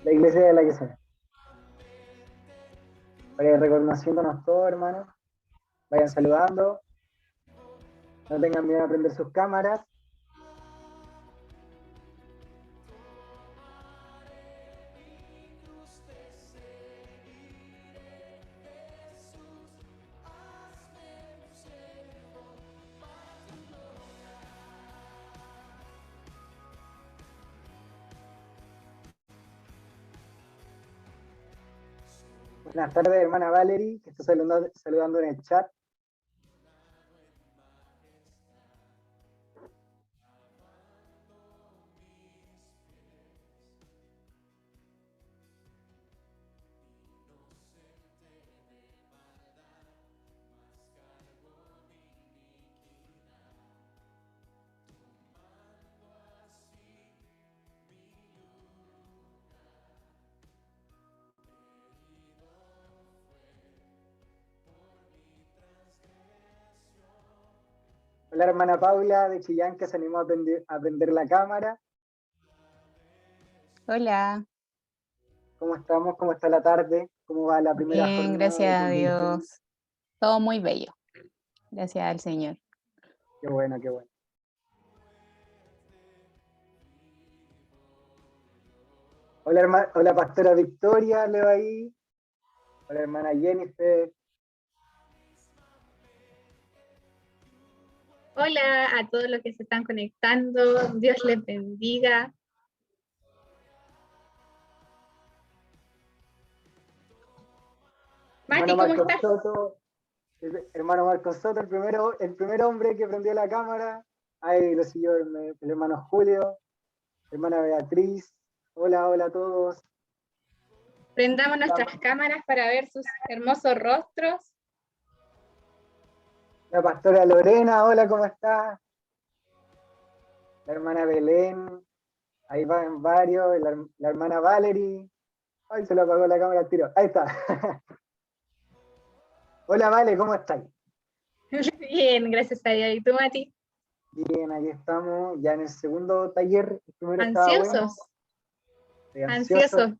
La iglesia de la que sea. Vayan reconociéndonos todos, hermanos. Vayan saludando. No tengan miedo a prender sus cámaras. Buenas tardes, hermana Valerie, que está saludando en el chat. Hola, hermana Paula de Chillán, que se animó a prender la cámara. Hola. ¿Cómo estamos? ¿Cómo está la tarde? ¿Cómo va la primera Bien, jornada de gracias a 2021? Dios. Todo muy bello. Gracias al Señor. Qué bueno, qué bueno. Hola, hola pastora Victoria, leo ahí. Hola, hermana Jennifer. Hola a todos los que se están conectando. Dios les bendiga. Mati, Hermano ¿cómo Marcos estás? Soto, hermano Marcos Soto, el primer hombre que prendió la cámara. Ahí lo siguió el hermano Julio, hermana Beatriz. Hola, hola a todos. Prendamos nuestras cámaras para ver sus hermosos rostros. La pastora Lorena, hola, ¿cómo está? La hermana Belén, ahí van varios, la hermana Valerie. Ay, se le apagó la cámara al tiro. Ahí está. Hola, Vale, ¿cómo estáis? Bien, gracias a Dios. ¿Y tú, Mati? Bien, aquí estamos, ya en el segundo taller. El primero estaba bueno. Ansiosos. Estoy ansioso. Ansiosos.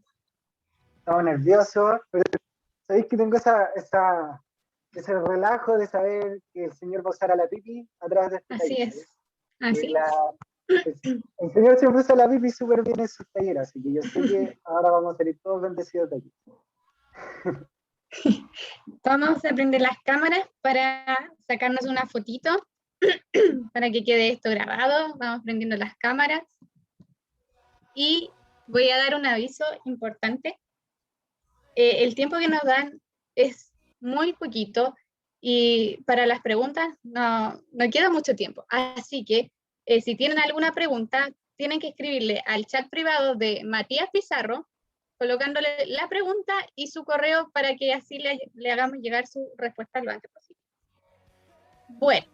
Estaba nervioso, pero sabéis que tengo ese relajo de saber que el Señor va a usar a la pipi a través de este Así taller. es. Así El Señor siempre usa la pipi súper bien en sus talleres, así que yo sé que ahora vamos a salir todos bendecidos de aquí. Vamos a prender las cámaras para sacarnos una fotito para que quede esto grabado. Vamos prendiendo las cámaras. Y voy a dar un aviso importante. El tiempo que nos dan es muy poquito y para las preguntas no queda mucho tiempo. Así que si tienen alguna pregunta, tienen que escribirle al chat privado de Matías Pizarro, colocándole la pregunta y su correo para que así le hagamos llegar su respuesta lo antes posible. Bueno,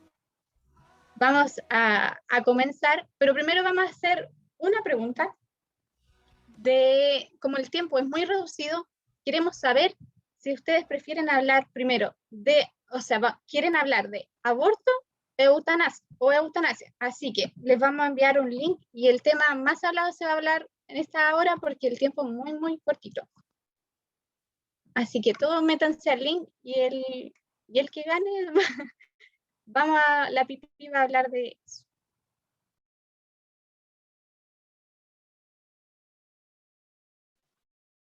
vamos a comenzar, pero primero vamos a hacer una pregunta como el tiempo es muy reducido, queremos saber si ustedes prefieren hablar primero quieren hablar de aborto o eutanasia. Así que les vamos a enviar un link y el tema más hablado se va a hablar en esta hora porque el tiempo es muy, muy cortito. Así que todos métanse al link y el que gane, la pipi va a hablar de eso.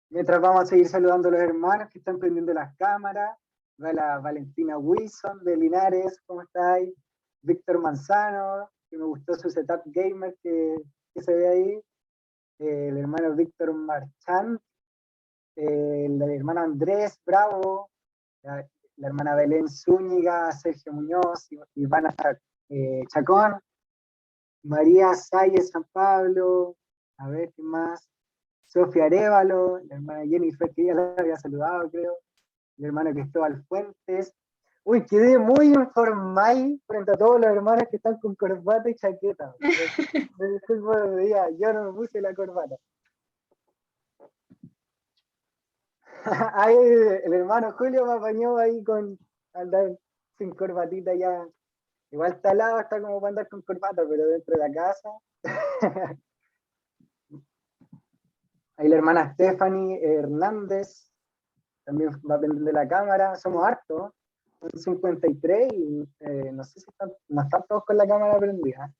Mientras vamos a seguir saludando a los hermanos que están prendiendo las cámaras. Va la Valentina Wilson de Linares, ¿cómo estáis? Víctor Manzano, que me gustó su setup gamer que se ve ahí. El hermano Víctor Marchand. El hermano Andrés Bravo. La hermana Belén Zúñiga, Sergio Muñoz, Ivana Chacón. María Salles San Pablo. A ver, ¿qué más? Sofía Arevalo, la hermana Jennifer, que ya la había saludado, creo, el hermano Cristóbal Fuentes. Uy, quedé muy informal frente a todos los hermanos que están con corbata y chaqueta. Me disculpo, yo no me puse la corbata. Ahí el hermano Julio me apañó ahí con andar sin corbatita ya. Igual está al lado, está como para andar con corbata, pero dentro de la casa. Ahí la hermana Stephanie Hernández también va prendiendo la cámara. Somos hartos, son 53 y no sé si no están todos con la cámara prendida.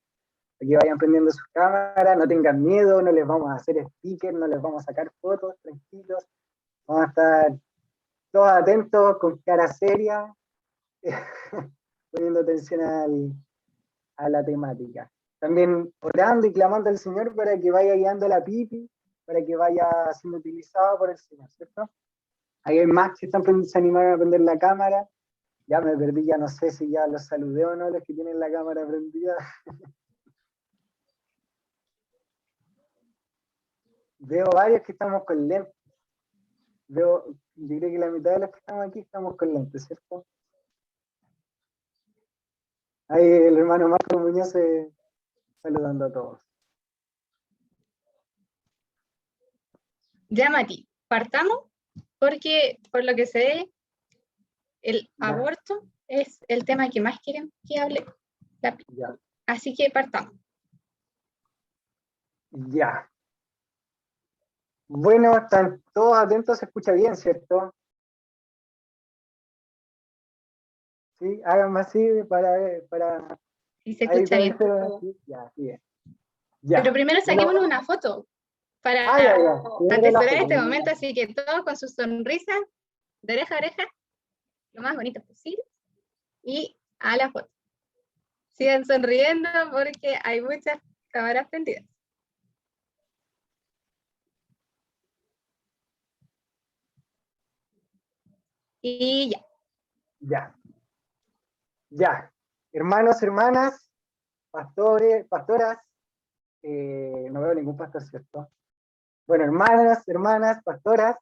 Aquí vayan prendiendo sus cámaras, no tengan miedo, no les vamos a hacer stickers, no les vamos a sacar fotos, tranquilos. Vamos a estar todos atentos, con cara seria, poniendo atención a la temática. También orando y clamando al Señor para que vaya guiando la pipi, para que vaya siendo utilizado por el Señor, ¿cierto? Ahí hay más que se animaron a prender la cámara. Ya me perdí, ya no sé si ya los saludé o no, los que tienen la cámara prendida. Veo varios que estamos con lentes. Yo creo que la mitad de los que estamos aquí estamos con lentes, ¿cierto? Ahí el hermano Marco Muñoz saludando a todos. Ya, Mati, partamos, porque por lo que se ve, el aborto es el tema que más quieren que hable. Ya. Así que partamos. Ya. Bueno, están todos atentos, se escucha bien, ¿cierto? Sí, háganme así para... Si se escucha bien. Ya, bien. Ya. Pero primero saquémonos una foto para atesorar este momento, así que todos con sus sonrisas de oreja a oreja, lo más bonito posible, y a la foto. Sigan sonriendo porque hay muchas cámaras prendidas. Y ya. Ya. Ya. Hermanos, hermanas, pastores, pastoras, no veo ningún pastor, ¿cierto? Bueno, hermanas, pastoras,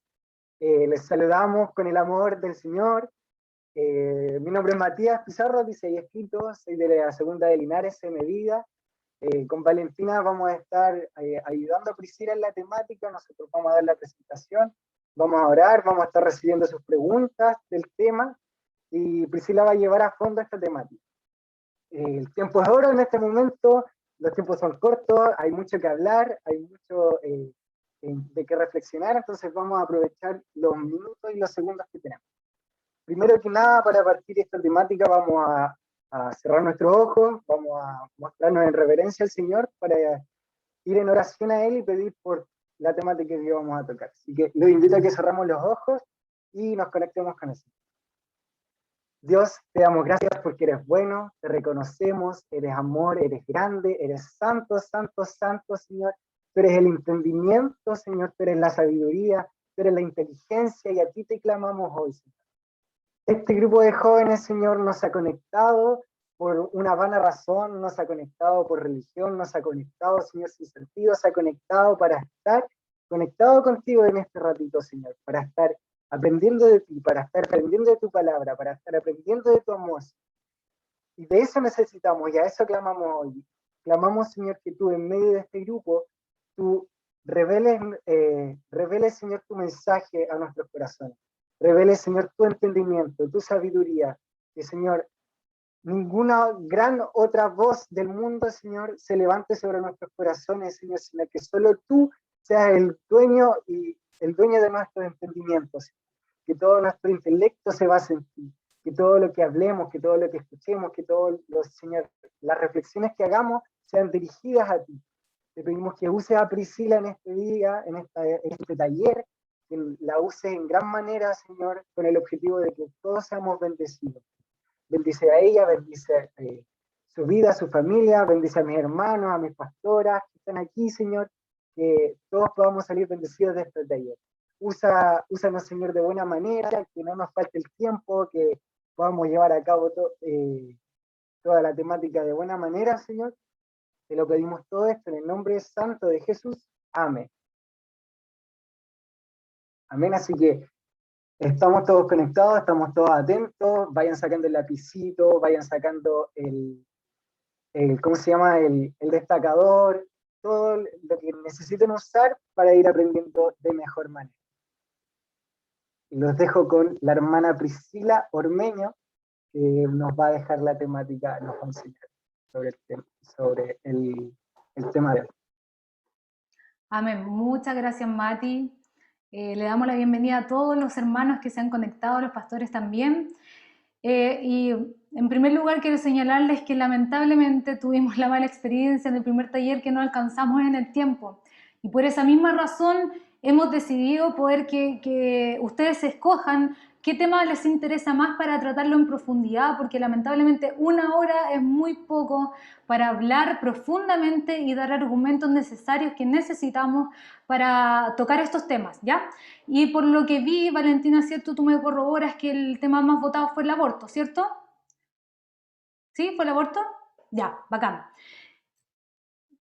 les saludamos con el amor del Señor. Mi nombre es Matías Pizarro, dice ahí escrito, soy de la segunda de Linares, en Medida. Con Valentina vamos a estar ayudando a Priscila en la temática, nosotros vamos a dar la presentación, vamos a orar, vamos a estar recibiendo sus preguntas del tema, y Priscila va a llevar a fondo esta temática. El tiempo es oro en este momento, los tiempos son cortos, hay mucho que hablar, hay mucho de qué reflexionar, entonces vamos a aprovechar los minutos y los segundos que tenemos. Primero que nada, para partir esta temática, vamos a cerrar nuestros ojos, vamos a mostrarnos en reverencia al Señor para ir en oración a Él y pedir por la temática que vamos a tocar. Así que los invito a que cerramos los ojos y nos conectemos con el Señor. Dios, te damos gracias porque eres bueno, te reconocemos, eres amor, eres grande, eres santo, santo, santo, Señor. Tú eres el entendimiento, Señor, tú eres la sabiduría, tú eres la inteligencia, y a ti te clamamos hoy, Señor. Este grupo de jóvenes, Señor, nos ha conectado por una vana razón, nos ha conectado por religión, nos ha conectado, Señor, sin sentido, se ha conectado para estar conectado contigo en este ratito, Señor, para estar aprendiendo de ti, para estar aprendiendo de tu palabra, para estar aprendiendo de tu amor. Y de eso necesitamos, y a eso clamamos hoy. Clamamos, Señor, que tú en medio de este grupo, tú reveles, Señor, tu mensaje a nuestros corazones. Revele, Señor, tu entendimiento, tu sabiduría, que, Señor, ninguna gran otra voz del mundo, Señor, se levante sobre nuestros corazones, Señor, sino que solo tú seas el dueño de nuestros entendimientos, que todo nuestro intelecto se base en ti, que todo lo que hablemos, que todo lo que escuchemos, que Señor, las reflexiones que hagamos sean dirigidas a ti. Te pedimos que uses a Priscila en este día, en este taller, que la uses en gran manera, Señor, con el objetivo de que todos seamos bendecidos. Bendice a ella, bendice su vida, su familia, bendice a mis hermanos, a mis pastoras que están aquí, Señor, que todos podamos salir bendecidos de este taller. Úsanos, Señor, de buena manera, que no nos falte el tiempo, que podamos llevar a cabo toda la temática de buena manera, Señor. Te lo pedimos todo esto en el nombre santo de Jesús. Amén. Amén, así que estamos todos conectados, estamos todos atentos, vayan sacando el lapicito, vayan sacando ¿cómo se llama? El destacador, todo lo que necesiten usar para ir aprendiendo de mejor manera. Y los dejo con la hermana Priscila Ormeño, que nos va a dejar la temática, nos va a enseñar sobre el tema de hoy. Amén. Muchas gracias, Mati. Le damos la bienvenida a todos los hermanos que se han conectado, a los pastores también. Y en primer lugar quiero señalarles que lamentablemente tuvimos la mala experiencia en el primer taller que no alcanzamos en el tiempo. Y por esa misma razón hemos decidido poder que ustedes escojan qué tema les interesa más para tratarlo en profundidad, porque lamentablemente 1 hora es muy poco para hablar profundamente y dar argumentos necesarios que necesitamos para tocar estos temas, ¿ya? Y por lo que vi, Valentina, ¿cierto? Tú me corroboras que el tema más votado fue el aborto, ¿cierto? ¿Sí? ¿Fue el aborto? Ya, bacán.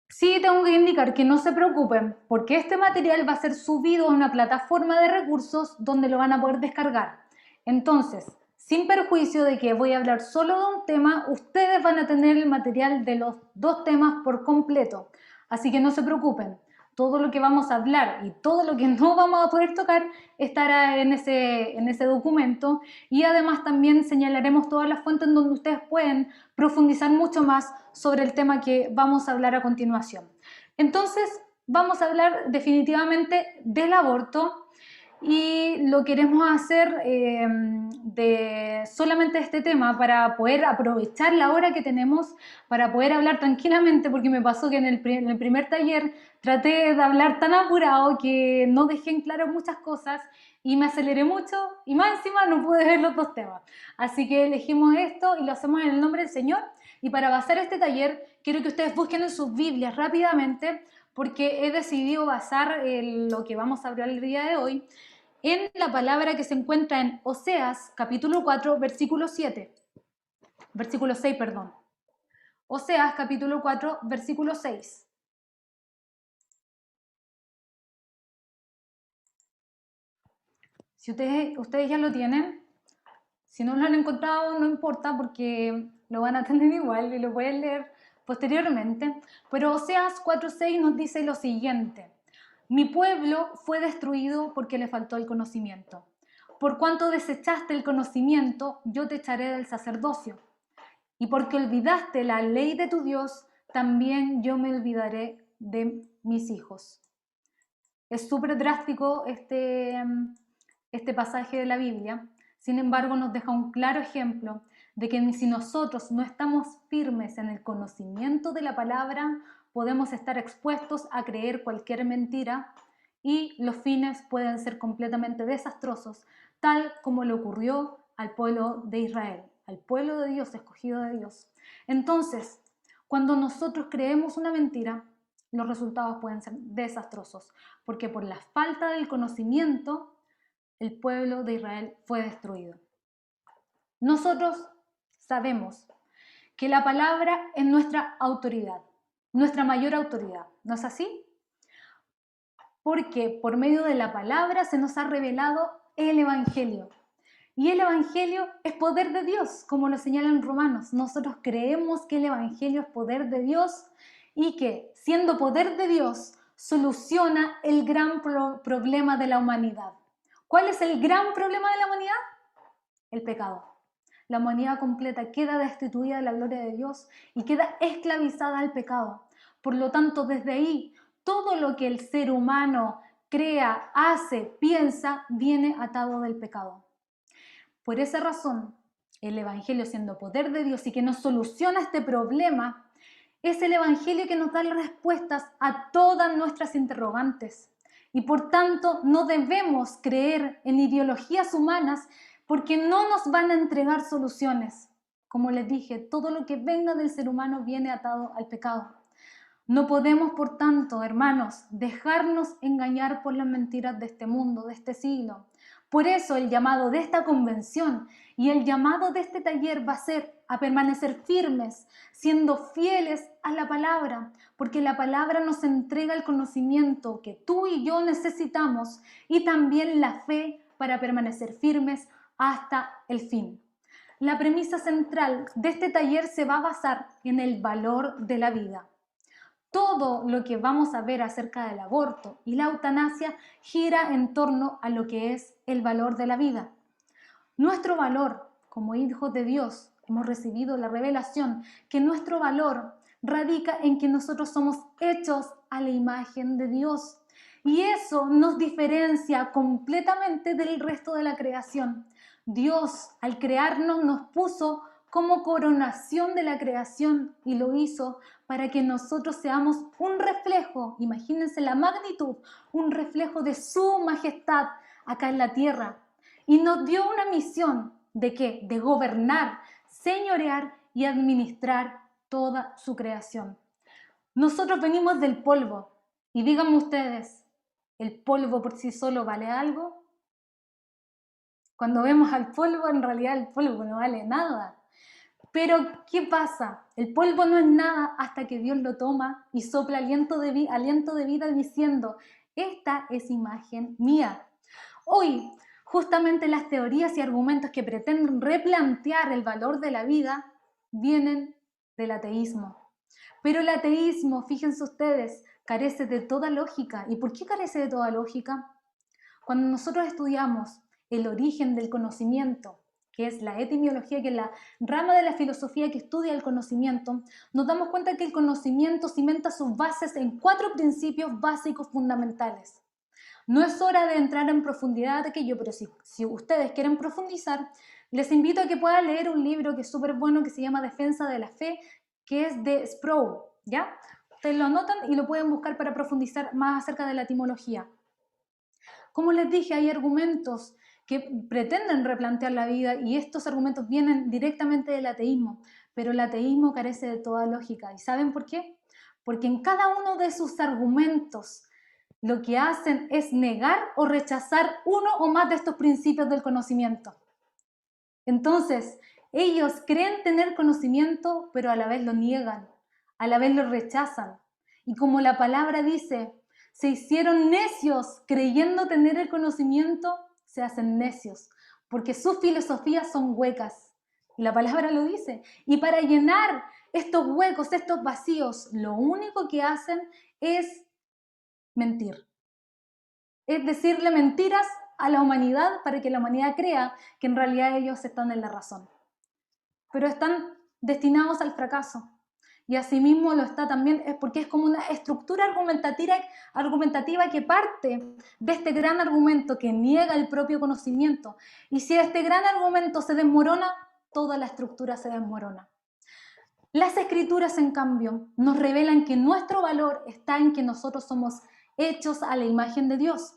Sí, tengo que indicar que no se preocupen, porque este material va a ser subido a una plataforma de recursos donde lo van a poder descargar. Entonces, sin perjuicio de que voy a hablar solo de un tema, ustedes van a tener el material de los 2 temas por completo. Así que no se preocupen. Todo lo que vamos a hablar y todo lo que no vamos a poder tocar estará en ese documento, y además también señalaremos todas las fuentes en donde ustedes pueden profundizar mucho más sobre el tema que vamos a hablar a continuación. Entonces, vamos a hablar definitivamente del aborto, y lo queremos hacer de solamente este tema para poder aprovechar la hora que tenemos para poder hablar tranquilamente, porque me pasó que en el primer taller traté de hablar tan apurado que no dejé en claro muchas cosas y me aceleré mucho y más encima no pude ver los 2 temas. Así que elegimos esto y lo hacemos en el nombre del Señor. Y para basar este taller quiero que ustedes busquen en sus Biblias rápidamente, porque he decidido basar lo que vamos a hablar el día de hoy en la palabra que se encuentra en Oseas, capítulo 4, versículo 7. Versículo 6, perdón. Oseas, capítulo 4, versículo 6. Si ustedes ya lo tienen, si no lo han encontrado, no importa, porque lo van a tener igual y lo pueden leer posteriormente. Pero Oseas 4:6 nos dice lo siguiente: mi pueblo fue destruido porque le faltó el conocimiento. Por cuanto desechaste el conocimiento, yo te echaré del sacerdocio. Y porque olvidaste la ley de tu Dios, también yo me olvidaré de mis hijos. Es súper drástico este pasaje de la Biblia. Sin embargo, nos deja un claro ejemplo de que si nosotros no estamos firmes en el conocimiento de la palabra, podemos estar expuestos a creer cualquier mentira y los fines pueden ser completamente desastrosos, tal como le ocurrió al pueblo de Israel, al pueblo de Dios, escogido de Dios. Entonces, cuando nosotros creemos una mentira, los resultados pueden ser desastrosos, porque por la falta del conocimiento, el pueblo de Israel fue destruido. Nosotros sabemos que la palabra es nuestra autoridad, nuestra mayor autoridad, ¿no es así? Porque por medio de la palabra se nos ha revelado el Evangelio. Y el Evangelio es poder de Dios, como lo señalan Romanos. Nosotros creemos que el Evangelio es poder de Dios y que, siendo poder de Dios, soluciona el gran problema de la humanidad. ¿Cuál es el gran problema de la humanidad? El pecado. La humanidad completa queda destituida de la gloria de Dios y queda esclavizada al pecado. Por lo tanto, desde ahí, todo lo que el ser humano crea, hace, piensa, viene atado del pecado. Por esa razón, el Evangelio, siendo poder de Dios y que nos soluciona este problema, es el Evangelio que nos da las respuestas a todas nuestras interrogantes. Y por tanto, no debemos creer en ideologías humanas porque no nos van a entregar soluciones. Como les dije, todo lo que venga del ser humano viene atado al pecado. No podemos, por tanto, hermanos, dejarnos engañar por las mentiras de este mundo, de este siglo. Por eso el llamado de esta convención y el llamado de este taller va a ser a permanecer firmes, siendo fieles a la palabra, porque la palabra nos entrega el conocimiento que tú y yo necesitamos y también la fe para permanecer firmes hasta el fin. La premisa central de este taller se va a basar en el valor de la vida. Todo lo que vamos a ver acerca del aborto y la eutanasia gira en torno a lo que es el valor de la vida. Nuestro valor como hijos de Dios, hemos recibido la revelación que nuestro valor radica en que nosotros somos hechos a la imagen de Dios. Y eso nos diferencia completamente del resto de la creación. Dios, al crearnos, nos puso como coronación de la creación y lo hizo para que nosotros seamos un reflejo, imagínense la magnitud, un reflejo de su majestad acá en la tierra. Y nos dio una misión, ¿de qué? De gobernar, señorear y administrar toda su creación. Nosotros venimos del polvo y díganme ustedes, ¿el polvo por sí solo vale algo? Cuando vemos al polvo, en realidad el polvo no vale nada. Pero, ¿qué pasa? El polvo no es nada hasta que Dios lo toma y sopla aliento de vida diciendo, esta es imagen mía. Hoy, justamente las teorías y argumentos que pretenden replantear el valor de la vida vienen del ateísmo. Pero el ateísmo, fíjense ustedes, carece de toda lógica. ¿Y por qué carece de toda lógica? Cuando nosotros estudiamos el origen del conocimiento, que es la etimología, que es la rama de la filosofía que estudia el conocimiento, nos damos cuenta que el conocimiento cimenta sus bases en 4 principios básicos fundamentales. No es hora de entrar en profundidad de aquello, pero si ustedes quieren profundizar, les invito a que puedan leer un libro que es súper bueno, que se llama Defensa de la Fe, que es de Sproul, ¿ya? Ustedes lo anotan y lo pueden buscar para profundizar más acerca de la etimología. Como les dije, hay argumentos que pretenden replantear la vida y estos argumentos vienen directamente del ateísmo, pero el ateísmo carece de toda lógica. ¿Y saben por qué? Porque en cada uno de sus argumentos lo que hacen es negar o rechazar uno o más de estos principios del conocimiento. Entonces, ellos creen tener conocimiento, pero a la vez lo niegan, a la vez lo rechazan. Y como la palabra dice, se hicieron necios creyendo tener el conocimiento, se hacen necios, porque sus filosofías son huecas. Y la palabra lo dice. Y para llenar estos huecos, estos vacíos, lo único que hacen es mentir. Es decirle mentiras a la humanidad para que la humanidad crea que en realidad ellos están en la razón. Pero están destinados al fracaso. Y asimismo lo está también porque es como una estructura argumentativa que parte de este gran argumento que niega el propio conocimiento. Y si este gran argumento se desmorona, toda la estructura se desmorona. Las escrituras, en cambio, nos revelan que nuestro valor está en que nosotros somos hechos a la imagen de Dios.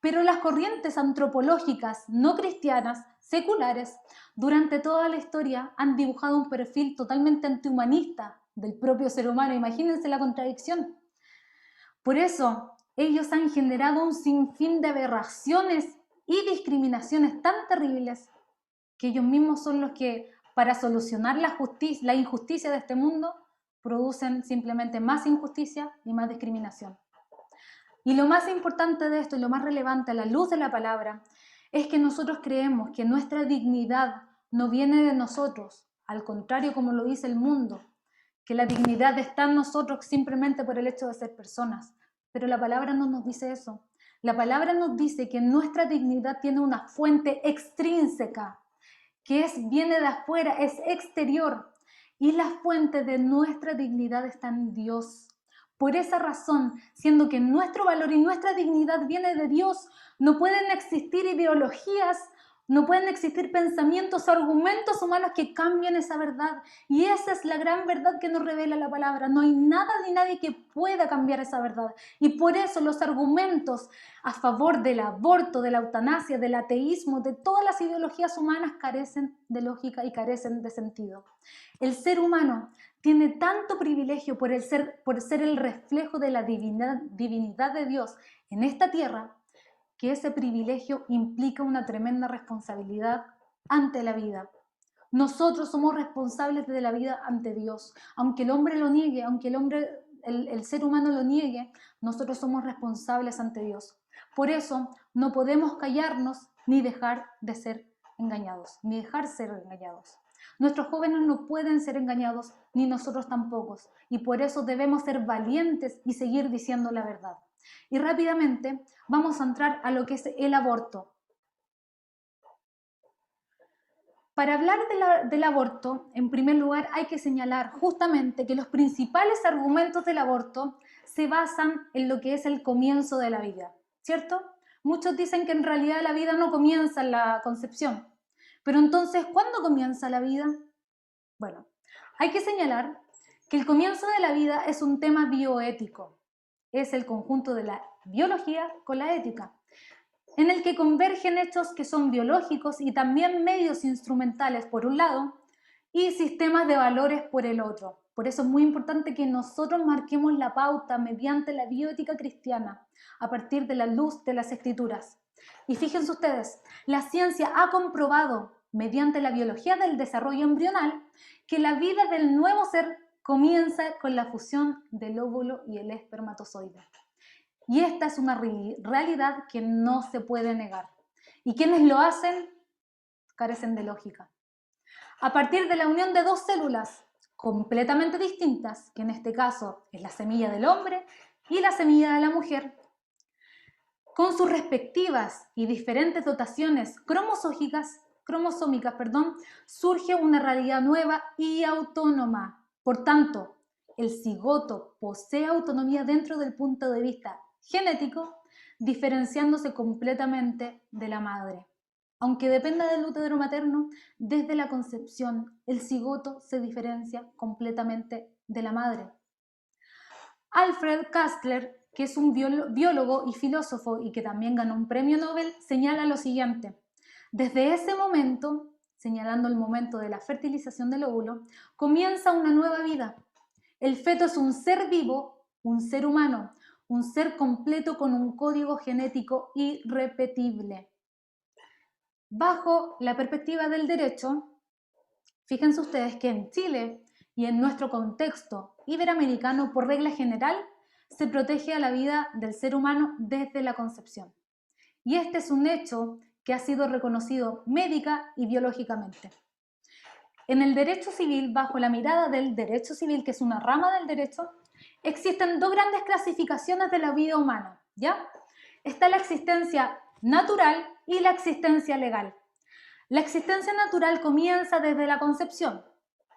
Pero las corrientes antropológicas no cristianas, seculares, durante toda la historia han dibujado un perfil totalmente antihumanista del propio ser humano. Imagínense la contradicción. Por eso, ellos han generado un sinfín de aberraciones y discriminaciones tan terribles que ellos mismos son los que, para solucionar la injusticia de este mundo, producen simplemente más injusticia y más discriminación. Y lo más importante de esto y lo más relevante a la luz de la palabra es que nosotros creemos que nuestra dignidad no viene de nosotros, al contrario como lo dice el mundo, que la dignidad está en nosotros simplemente por el hecho de ser personas. Pero la palabra no nos dice eso. La palabra nos dice que nuestra dignidad tiene una fuente extrínseca, que viene de afuera, es exterior. Y la fuente de nuestra dignidad está en Dios. Por esa razón, siendo que nuestro valor y nuestra dignidad viene de Dios, no pueden existir ideologías, no pueden existir pensamientos o argumentos humanos que cambien esa verdad. Y esa es la gran verdad que nos revela la palabra. No hay nada ni nadie que pueda cambiar esa verdad. Y por eso los argumentos a favor del aborto, de la eutanasia, del ateísmo, de todas las ideologías humanas carecen de lógica y carecen de sentido. El ser humano tiene tanto privilegio por ser el reflejo de la divinidad de Dios en esta tierra, que ese privilegio implica una tremenda responsabilidad ante la vida. Nosotros somos responsables de la vida ante Dios. Aunque el hombre lo niegue, aunque el ser humano lo niegue, nosotros somos responsables ante Dios. Por eso no podemos callarnos ni dejar de ser engañados, ni dejar ser engañados. Nuestros jóvenes no pueden ser engañados, ni nosotros tampoco. Y por eso debemos ser valientes y seguir diciendo la verdad. Y rápidamente vamos a entrar a lo que es el aborto. Para hablar del aborto, en primer lugar hay que señalar justamente que los principales argumentos del aborto se basan en lo que es el comienzo de la vida, ¿cierto? Muchos dicen que en realidad la vida no comienza en la concepción. Pero entonces, ¿cuándo comienza la vida? Bueno, hay que señalar que el comienzo de la vida es un tema bioético. Es el conjunto de la biología con la ética, en el que convergen hechos que son biológicos y también medios instrumentales por un lado y sistemas de valores por el otro. Por eso es muy importante que nosotros marquemos la pauta mediante la bioética cristiana a partir de la luz de las escrituras. Y fíjense ustedes, la ciencia ha comprobado mediante la biología del desarrollo embrional que la vida del nuevo ser comienza con la fusión del óvulo y el espermatozoide. Y esta es una realidad que no se puede negar. Y quienes lo hacen carecen de lógica. A partir de la unión de dos células completamente distintas, que en este caso es la semilla del hombre y la semilla de la mujer, con sus respectivas y diferentes dotaciones cromosómicas, surge una realidad nueva y autónoma. Por tanto, el cigoto posee autonomía dentro del punto de vista genético, diferenciándose completamente de la madre. Aunque dependa del útero materno, desde la concepción, el cigoto se diferencia completamente de la madre. Alfred Kastler, que es un biólogo y filósofo y que también ganó un premio Nobel, señala lo siguiente: desde ese momento, señalando el momento de la fertilización del óvulo, comienza una nueva vida. El feto es un ser vivo, un ser humano, un ser completo con un código genético irrepetible. Bajo la perspectiva del derecho, fíjense ustedes que en Chile y en nuestro contexto iberoamericano, por regla general, se protege a la vida del ser humano desde la concepción. Y este es un hecho que ha sido reconocido médica y biológicamente. En el derecho civil, bajo la mirada del derecho civil, que es una rama del derecho, existen dos grandes clasificaciones de la vida humana, ¿ya? Está la existencia natural y la existencia legal. La existencia natural comienza desde la concepción,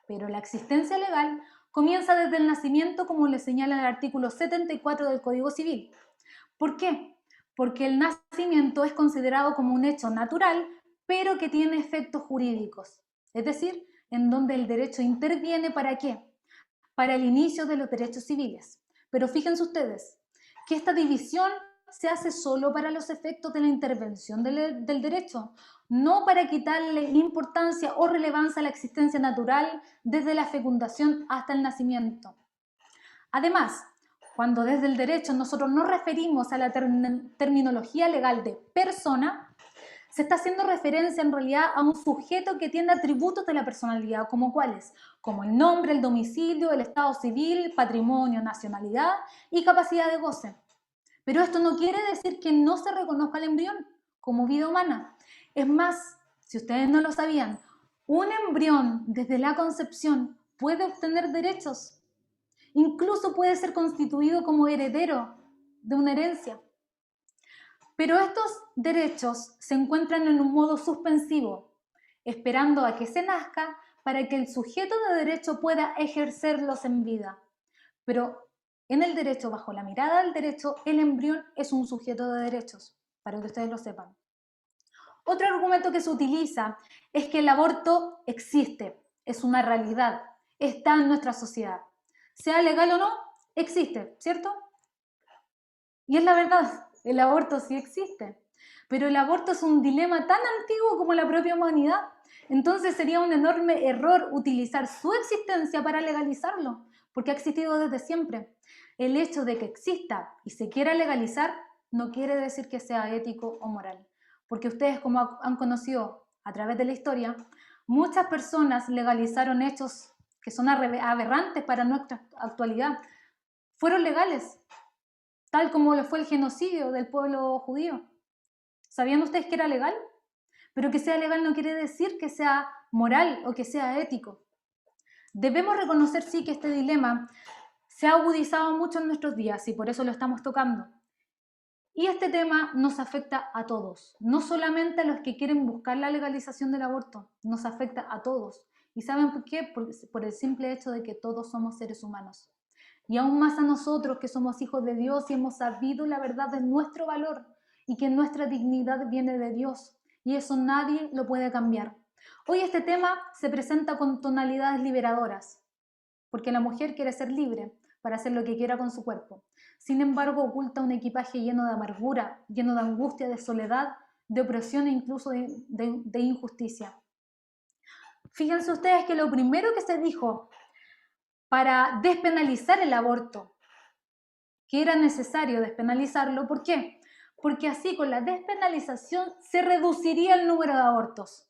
pero la existencia legal comienza desde el nacimiento, como le señala el artículo 74 del Código Civil. ¿Por qué? Porque el nacimiento es considerado como un hecho natural, pero que tiene efectos jurídicos. Es decir, en donde el derecho interviene, ¿para qué? Para el inicio de los derechos civiles. Pero fíjense ustedes que esta división se hace solo para los efectos de la intervención del derecho, no para quitarle importancia o relevancia a la existencia natural desde la fecundación hasta el nacimiento. Además, cuando desde el derecho nosotros nos referimos a la terminología legal de persona, se está haciendo referencia en realidad a un sujeto que tiene atributos de la personalidad, como cuáles, como el nombre, el domicilio, el estado civil, patrimonio, nacionalidad y capacidad de goce. Pero esto no quiere decir que no se reconozca el embrión como vida humana. Es más, si ustedes no lo sabían, un embrión desde la concepción puede obtener derechos. Incluso puede ser constituido como heredero de una herencia. Pero estos derechos se encuentran en un modo suspensivo, esperando a que se nazca para que el sujeto de derecho pueda ejercerlos en vida. Pero en el derecho, bajo la mirada del derecho, el embrión es un sujeto de derechos, para que ustedes lo sepan. Otro argumento que se utiliza es que el aborto existe, es una realidad, está en nuestra sociedad. Sea legal o no, existe, ¿cierto? Y es la verdad. El aborto sí existe, pero el aborto es un dilema tan antiguo como la propia humanidad. Entonces sería un enorme error utilizar su existencia para legalizarlo, porque ha existido desde siempre. El hecho de que exista y se quiera legalizar no quiere decir que sea ético o moral, porque ustedes, como han conocido a través de la historia, muchas personas legalizaron hechos que son aberrantes para nuestra actualidad. Fueron legales, tal como lo fue el genocidio del pueblo judío. ¿Sabían ustedes que era legal? Pero que sea legal no quiere decir que sea moral o que sea ético. Debemos reconocer, sí, que este dilema se ha agudizado mucho en nuestros días y por eso lo estamos tocando. Y este tema nos afecta a todos, no solamente a los que quieren buscar la legalización del aborto, nos afecta a todos. ¿Y saben por qué? Por el simple hecho de que todos somos seres humanos. Y aún más a nosotros que somos hijos de Dios y hemos sabido la verdad de nuestro valor y que nuestra dignidad viene de Dios. Y eso nadie lo puede cambiar. Hoy este tema se presenta con tonalidades liberadoras, porque la mujer quiere ser libre para hacer lo que quiera con su cuerpo. Sin embargo, oculta un equipaje lleno de amargura, lleno de angustia, de soledad, de opresión e incluso de injusticia. Fíjense ustedes que lo primero que se dijo para despenalizar el aborto, que era necesario despenalizarlo, ¿por qué? Porque así con la despenalización se reduciría el número de abortos.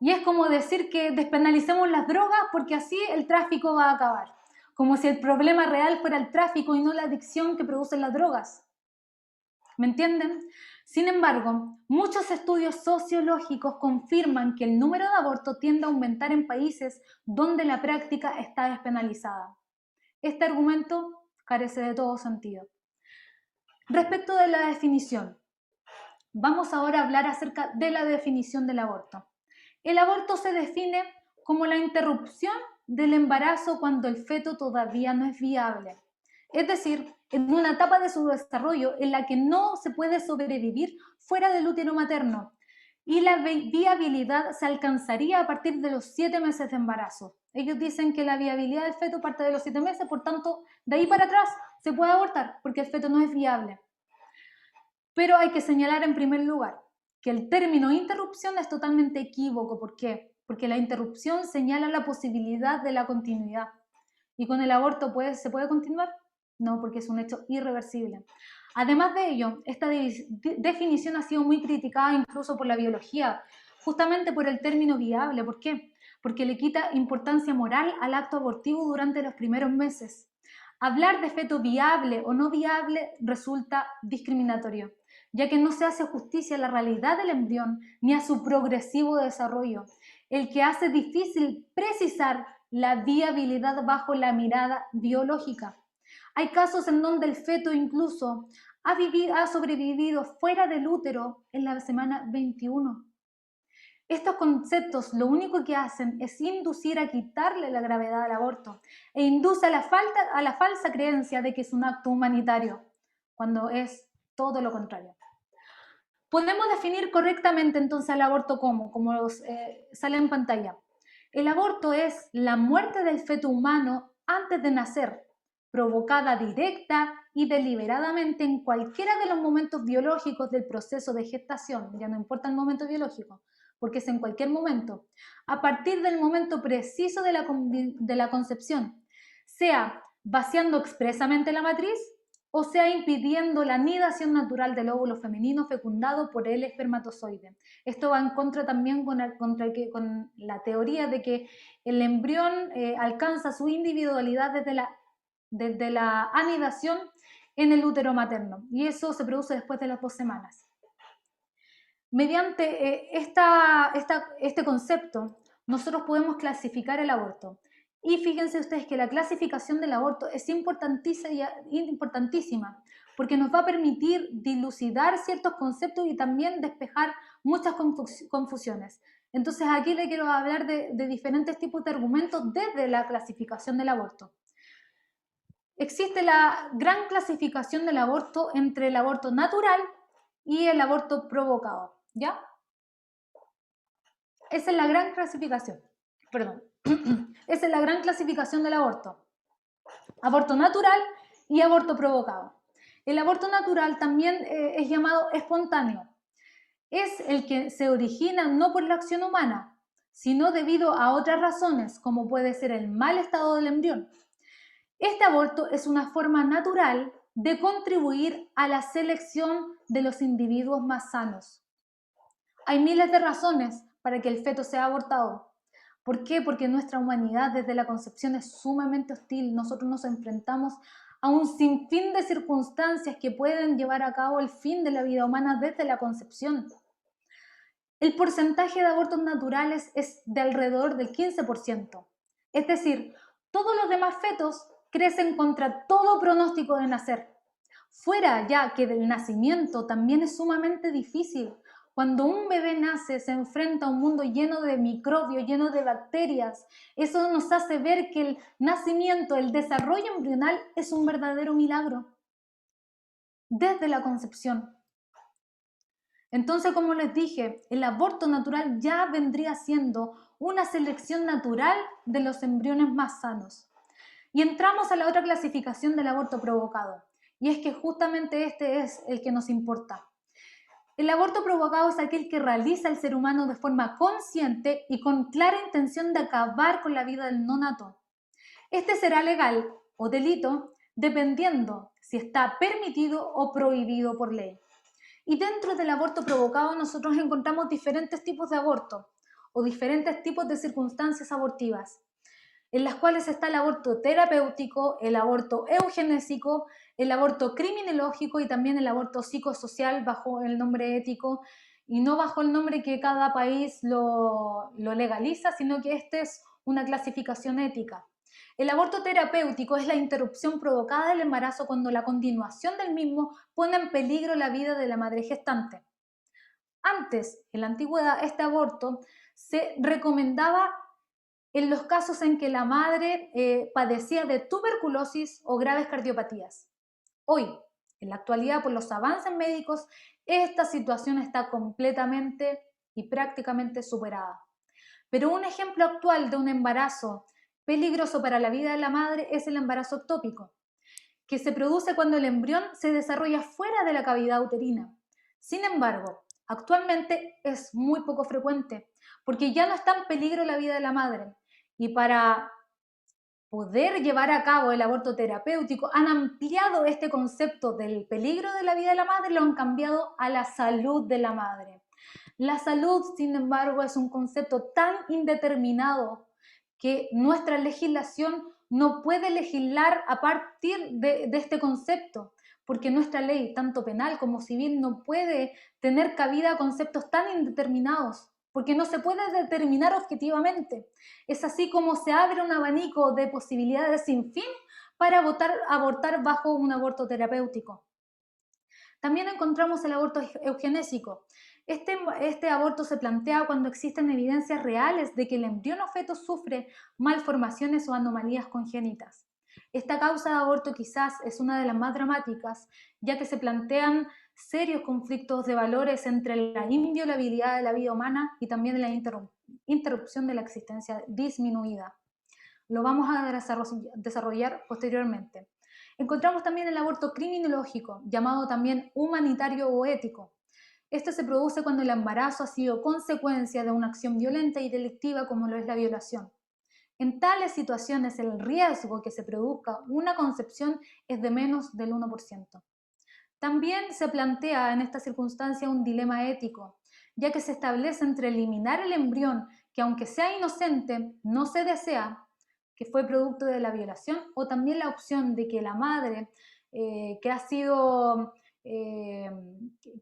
Y es como decir que despenalicemos las drogas porque así el tráfico va a acabar. Como si el problema real fuera el tráfico y no la adicción que producen las drogas. ¿Me entienden? Sin embargo, muchos estudios sociológicos confirman que el número de abortos tiende a aumentar en países donde la práctica está despenalizada. Este argumento carece de todo sentido. Respecto de la definición, vamos ahora a hablar acerca de la definición del aborto. El aborto se define como la interrupción del embarazo cuando el feto todavía no es viable. Es decir, en una etapa de su desarrollo en la que no se puede sobrevivir fuera del útero materno y la viabilidad se alcanzaría a partir de los 7 meses de embarazo. Ellos dicen que la viabilidad del feto parte de los 7 meses, por tanto, de ahí para atrás se puede abortar porque el feto no es viable. Pero hay que señalar en primer lugar que el término interrupción es totalmente equívoco. ¿Por qué? Porque la interrupción señala la posibilidad de la continuidad. ¿Y con el aborto se puede continuar? No, porque es un hecho irreversible. Además de ello, esta definición ha sido muy criticada incluso por la biología, justamente por el término viable. ¿Por qué? Porque le quita importancia moral al acto abortivo durante los primeros meses. Hablar de feto viable o no viable resulta discriminatorio, ya que no se hace justicia a la realidad del embrión ni a su progresivo desarrollo, el que hace difícil precisar la viabilidad bajo la mirada biológica. Hay casos en donde el feto incluso ha sobrevivido fuera del útero en la semana 21. Estos conceptos lo único que hacen es inducir a quitarle la gravedad al aborto e induce a la falsa creencia de que es un acto humanitario, cuando es todo lo contrario. Podemos definir correctamente entonces el aborto como sale en pantalla. El aborto es la muerte del feto humano antes de nacer, provocada directa y deliberadamente en cualquiera de los momentos biológicos del proceso de gestación, ya no importa el momento biológico, porque es en cualquier momento, a partir del momento preciso de la concepción, sea vaciando expresamente la matriz o sea impidiendo la anidación natural del óvulo femenino fecundado por el espermatozoide. Esto va en contra también con la teoría de que el embrión alcanza su individualidad desde la anidación en el útero materno, y eso se produce después de las 2 semanas. Mediante este concepto, nosotros podemos clasificar el aborto. Y fíjense ustedes que la clasificación del aborto es importantísima, porque nos va a permitir dilucidar ciertos conceptos y también despejar muchas confusiones. Entonces aquí le quiero hablar de diferentes tipos de argumentos desde la clasificación del aborto. Existe la gran clasificación del aborto entre el aborto natural y el aborto provocado, ¿ya? Esa es la gran clasificación, perdón. Esa es la gran clasificación del aborto. Aborto natural y aborto provocado. El aborto natural también es llamado espontáneo. Es el que se origina no por la acción humana, sino debido a otras razones, como puede ser el mal estado del embrión. Este aborto es una forma natural de contribuir a la selección de los individuos más sanos. Hay miles de razones para que el feto sea abortado. ¿Por qué? Porque nuestra humanidad desde la concepción es sumamente hostil. Nosotros nos enfrentamos a un sinfín de circunstancias que pueden llevar a cabo el fin de la vida humana desde la concepción. El porcentaje de abortos naturales es de alrededor del 15%. Es decir, todos los demás fetos crecen contra todo pronóstico de nacer. Fuera ya que del nacimiento también es sumamente difícil. Cuando un bebé nace, se enfrenta a un mundo lleno de microbios, lleno de bacterias. Eso nos hace ver que el nacimiento, el desarrollo embrional es un verdadero milagro desde la concepción. Entonces, como les dije, el aborto natural ya vendría siendo una selección natural de los embriones más sanos. Y entramos a la otra clasificación del aborto provocado, y es que justamente este es el que nos importa. El aborto provocado es aquel que realiza el ser humano de forma consciente y con clara intención de acabar con la vida del nonato. Este será legal o delito dependiendo si está permitido o prohibido por ley. Y dentro del aborto provocado nosotros encontramos diferentes tipos de aborto o diferentes tipos de circunstancias abortivas, en las cuales está el aborto terapéutico, el aborto eugenésico, el aborto criminológico y también el aborto psicosocial bajo el nombre ético y no bajo el nombre que cada país lo legaliza, sino que esta es una clasificación ética. El aborto terapéutico es la interrupción provocada del embarazo cuando la continuación del mismo pone en peligro la vida de la madre gestante. Antes, en la antigüedad, este aborto se recomendaba en los casos en que la madre padecía de tuberculosis o graves cardiopatías. Hoy, en la actualidad, por los avances médicos, esta situación está completamente y prácticamente superada. Pero un ejemplo actual de un embarazo peligroso para la vida de la madre es el embarazo ectópico, que se produce cuando el embrión se desarrolla fuera de la cavidad uterina. Sin embargo, actualmente es muy poco frecuente, porque ya no está en peligro la vida de la madre. Y para poder llevar a cabo el aborto terapéutico, han ampliado este concepto del peligro de la vida de la madre, lo han cambiado a la salud de la madre. La salud, sin embargo, es un concepto tan indeterminado que nuestra legislación no puede legislar a partir de este concepto, porque nuestra ley, tanto penal como civil, no puede tener cabida a conceptos tan indeterminados, porque no se puede determinar objetivamente. Es así como se abre un abanico de posibilidades sin fin para abortar bajo un aborto terapéutico. También encontramos el aborto eugenésico. Este aborto se plantea cuando existen evidencias reales de que el embrión o feto sufre malformaciones o anomalías congénitas. Esta causa de aborto quizás es una de las más dramáticas, ya que se plantean serios conflictos de valores entre la inviolabilidad de la vida humana y también la interrupción de la existencia disminuida. Lo vamos a desarrollar posteriormente. Encontramos también el aborto criminológico, llamado también humanitario o ético. Este se produce cuando el embarazo ha sido consecuencia de una acción violenta y delictiva como lo es la violación. En tales situaciones el riesgo que se produzca una concepción es de menos del 1%. También se plantea en esta circunstancia un dilema ético, ya que se establece entre eliminar el embrión que aunque sea inocente no se desea, que fue producto de la violación, o también la opción de que la madre que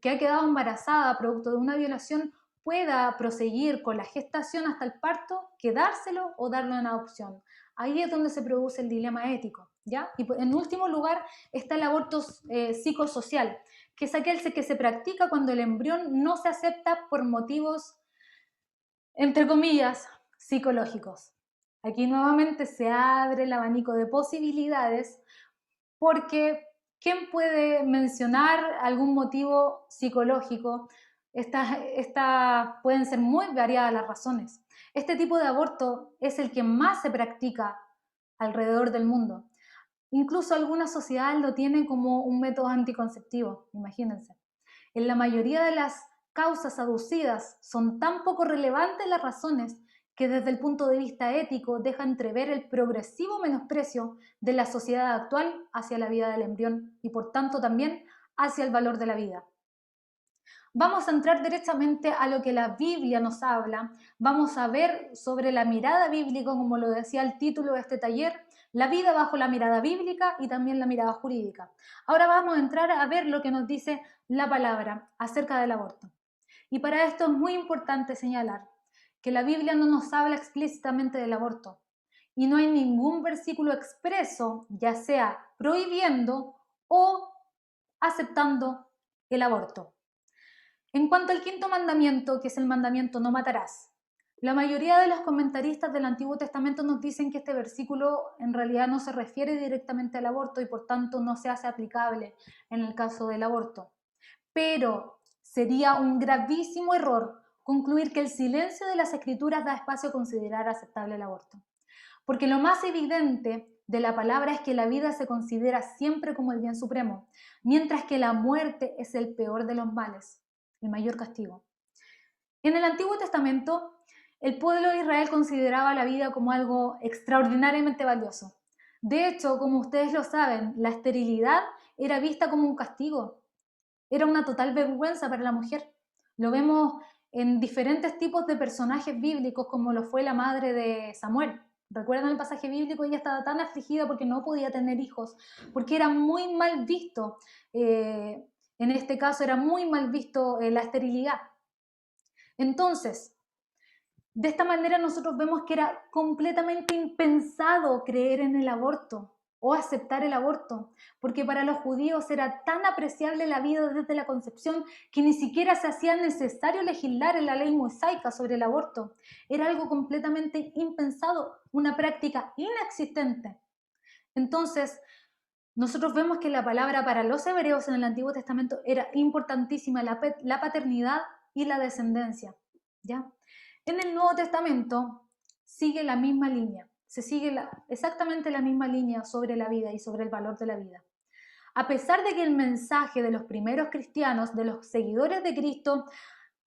ha quedado embarazada producto de una violación pueda proseguir con la gestación hasta el parto, quedárselo o darlo en adopción. Ahí es donde se produce el dilema ético, ¿ya? Y en último lugar está el aborto psicosocial, que es aquel que se practica cuando el embrión no se acepta por motivos, entre comillas, psicológicos. Aquí nuevamente se abre el abanico de posibilidades porque ¿quién puede mencionar algún motivo psicológico? Pueden ser muy variadas las razones. Este tipo de aborto es el que más se practica alrededor del mundo. Incluso algunas sociedades lo tienen como un método anticonceptivo, imagínense. En la mayoría de las causas aducidas son tan poco relevantes las razones que desde el punto de vista ético deja entrever el progresivo menosprecio de la sociedad actual hacia la vida del embrión y por tanto también hacia el valor de la vida. Vamos a entrar directamente a lo que la Biblia nos habla. Vamos a ver sobre la mirada bíblica, como lo decía el título de este taller, la vida bajo la mirada bíblica y también la mirada jurídica. Ahora vamos a entrar a ver lo que nos dice la palabra acerca del aborto. Y para esto es muy importante señalar que la Biblia no nos habla explícitamente del aborto y no hay ningún versículo expreso, ya sea prohibiendo o aceptando el aborto. En cuanto al quinto mandamiento, que es el mandamiento no matarás, la mayoría de los comentaristas del Antiguo Testamento nos dicen que este versículo en realidad no se refiere directamente al aborto y por tanto no se hace aplicable en el caso del aborto. Pero sería un gravísimo error concluir que el silencio de las Escrituras da espacio a considerar aceptable el aborto. Porque lo más evidente de la palabra es que la vida se considera siempre como el bien supremo, mientras que la muerte es el peor de los males, el mayor castigo. En el Antiguo Testamento, el pueblo de Israel consideraba la vida como algo extraordinariamente valioso. De hecho, como ustedes lo saben, la esterilidad era vista como un castigo. Era una total vergüenza para la mujer. Lo vemos en diferentes tipos de personajes bíblicos, como lo fue la madre de Samuel. ¿Recuerdan el pasaje bíblico? Ella estaba tan afligida porque no podía tener hijos, porque era muy mal visto, en este caso era muy mal visto la esterilidad. Entonces, de esta manera nosotros vemos que era completamente impensado creer en el aborto o aceptar el aborto, porque para los judíos era tan apreciable la vida desde la concepción que ni siquiera se hacía necesario legislar en la ley mosaica sobre el aborto. Era algo completamente impensado, una práctica inexistente. Entonces, nosotros vemos que la palabra para los hebreos en el Antiguo Testamento era importantísima, la paternidad y la descendencia, ¿ya? En el Nuevo Testamento sigue la misma línea, se sigue exactamente la misma línea sobre la vida y sobre el valor de la vida. A pesar de que el mensaje de los primeros cristianos, de los seguidores de Cristo,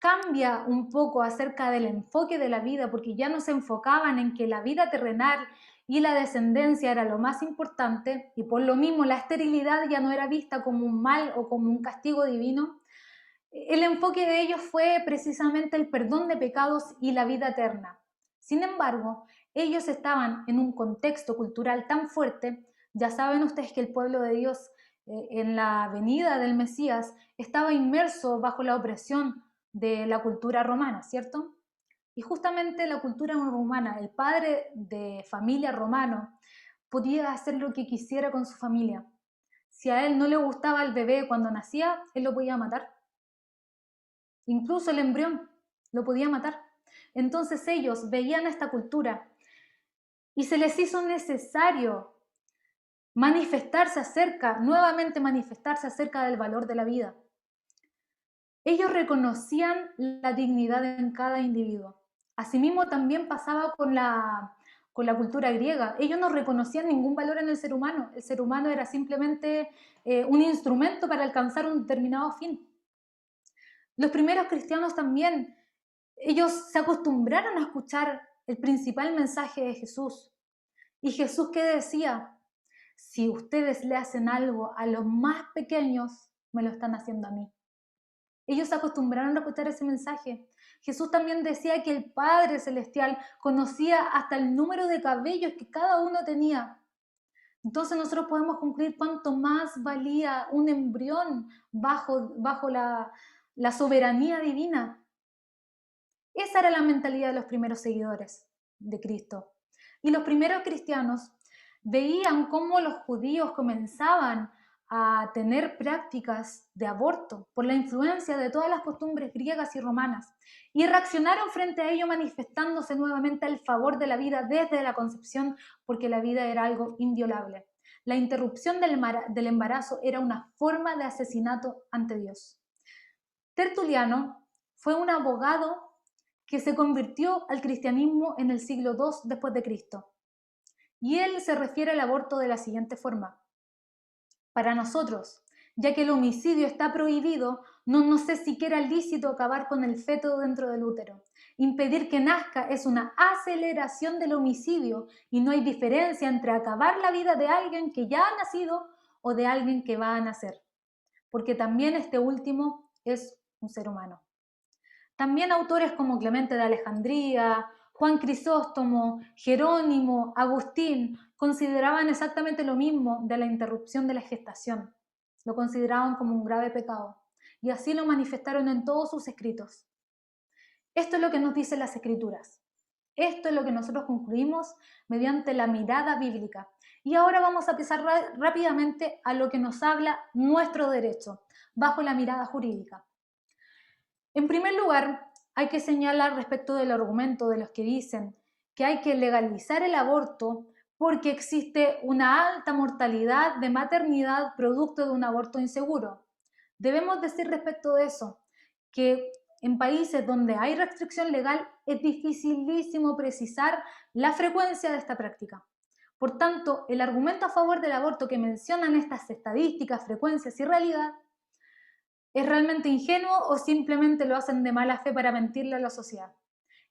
cambia un poco acerca del enfoque de la vida, porque ya no se enfocaban en que la vida terrenal y la descendencia era lo más importante, y por lo mismo la esterilidad ya no era vista como un mal o como un castigo divino. El enfoque de ellos fue precisamente el perdón de pecados y la vida eterna. Sin embargo, ellos estaban en un contexto cultural tan fuerte. Ya saben ustedes que el pueblo de Dios en la venida del Mesías estaba inmerso bajo la opresión de la cultura romana, ¿cierto? Y justamente la cultura romana, el padre de familia romano, podía hacer lo que quisiera con su familia. Si a él no le gustaba el bebé cuando nacía, él lo podía matar. Incluso el embrión lo podía matar. Entonces ellos veían esta cultura y se les hizo necesario nuevamente manifestarse acerca del valor de la vida. Ellos reconocían la dignidad en cada individuo. Asimismo también pasaba con la cultura griega. Ellos no reconocían ningún valor en el ser humano. El ser humano era simplemente un instrumento para alcanzar un determinado fin. Los primeros cristianos también, ellos se acostumbraron a escuchar el principal mensaje de Jesús. Y Jesús, ¿qué decía? Si ustedes le hacen algo a los más pequeños, me lo están haciendo a mí. Ellos se acostumbraron a escuchar ese mensaje. Jesús también decía que el Padre Celestial conocía hasta el número de cabellos que cada uno tenía. Entonces nosotros podemos concluir cuánto más valía un embrión bajo la soberanía divina. Esa era la mentalidad de los primeros seguidores de Cristo. Y los primeros cristianos veían cómo los judíos comenzaban a tener prácticas de aborto por la influencia de todas las costumbres griegas y romanas, y reaccionaron frente a ello manifestándose nuevamente el favor de la vida desde la concepción, porque la vida era algo inviolable. La interrupción del embarazo era una forma de asesinato ante Dios. Tertuliano fue un abogado que se convirtió al cristianismo en el siglo II después de Cristo. Y él se refiere al aborto de la siguiente forma: para nosotros, ya que el homicidio está prohibido, no nos es siquiera lícito acabar con el feto dentro del útero. Impedir que nazca es una aceleración del homicidio y no hay diferencia entre acabar la vida de alguien que ya ha nacido o de alguien que va a nacer, porque también este último es un ser humano. También autores como Clemente de Alejandría, Juan Crisóstomo, Jerónimo, Agustín consideraban exactamente lo mismo de la interrupción de la gestación. Lo consideraban como un grave pecado y así lo manifestaron en todos sus escritos. Esto es lo que nos dicen las Escrituras. Esto es lo que nosotros concluimos mediante la mirada bíblica. Y ahora vamos a pasar rápidamente a lo que nos habla nuestro derecho, bajo la mirada jurídica. En primer lugar, hay que señalar respecto del argumento de los que dicen que hay que legalizar el aborto porque existe una alta mortalidad de maternidad producto de un aborto inseguro. Debemos decir respecto de eso que en países donde hay restricción legal es dificilísimo precisar la frecuencia de esta práctica. Por tanto, el argumento a favor del aborto que mencionan estas estadísticas, frecuencias y realidad ¿es realmente ingenuo o simplemente lo hacen de mala fe para mentirle a la sociedad?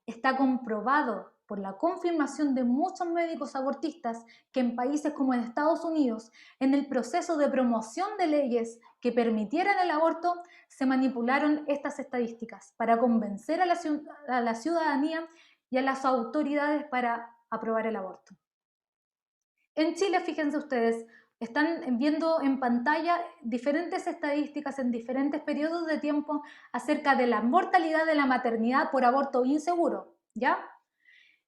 Está comprobado por la confirmación de muchos médicos abortistas que en países como en Estados Unidos, en el proceso de promoción de leyes que permitieran el aborto, se manipularon estas estadísticas para convencer a la ciudadanía y a las autoridades para aprobar el aborto. En Chile, fíjense ustedes, están viendo en pantalla diferentes estadísticas en diferentes periodos de tiempo acerca de la mortalidad de la maternidad por aborto inseguro, ¿ya?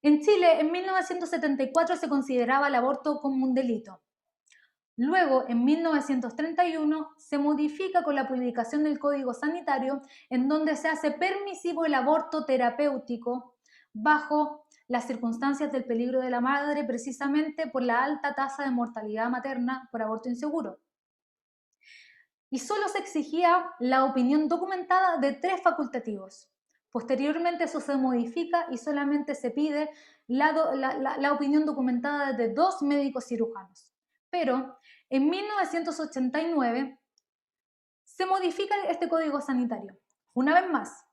En Chile, en 1974 se consideraba el aborto como un delito. Luego, en 1931, se modifica con la publicación del Código Sanitario, en donde se hace permisivo el aborto terapéutico bajo las circunstancias del peligro de la madre, precisamente por la alta tasa de mortalidad materna por aborto inseguro. Y solo se exigía la opinión documentada de 3 facultativos. Posteriormente eso se modifica y solamente se pide la opinión documentada de 2 médicos cirujanos. Pero en 1989 se modifica este Código Sanitario, una vez más.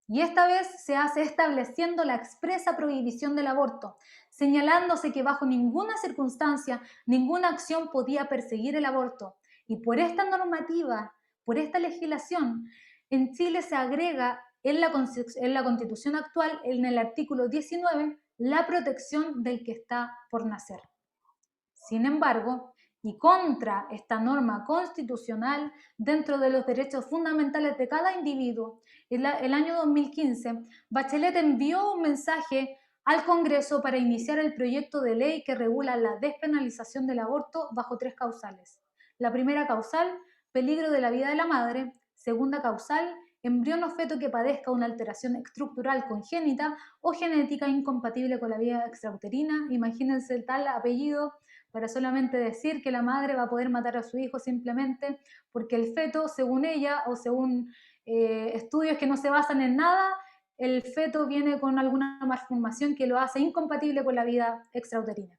Y esta vez se hace estableciendo la expresa prohibición del aborto, señalándose que bajo ninguna circunstancia, ninguna acción podía perseguir el aborto. Y por esta normativa, por esta legislación, en Chile se agrega en la Constitución actual, en el artículo 19, la protección del que está por nacer. Sin embargo, y contra esta norma constitucional dentro de los derechos fundamentales de cada individuo, el año 2015, Bachelet envió un mensaje al Congreso para iniciar el proyecto de ley que regula la despenalización del aborto bajo 3 causales. La primera causal, peligro de la vida de la madre. Segunda causal, embrión o feto que padezca una alteración estructural congénita o genética incompatible con la vida extrauterina. Imagínense el tal apellido para solamente decir que la madre va a poder matar a su hijo simplemente porque el feto, según ella o según estudios que no se basan en nada, el feto viene con alguna malformación que lo hace incompatible con la vida extrauterina.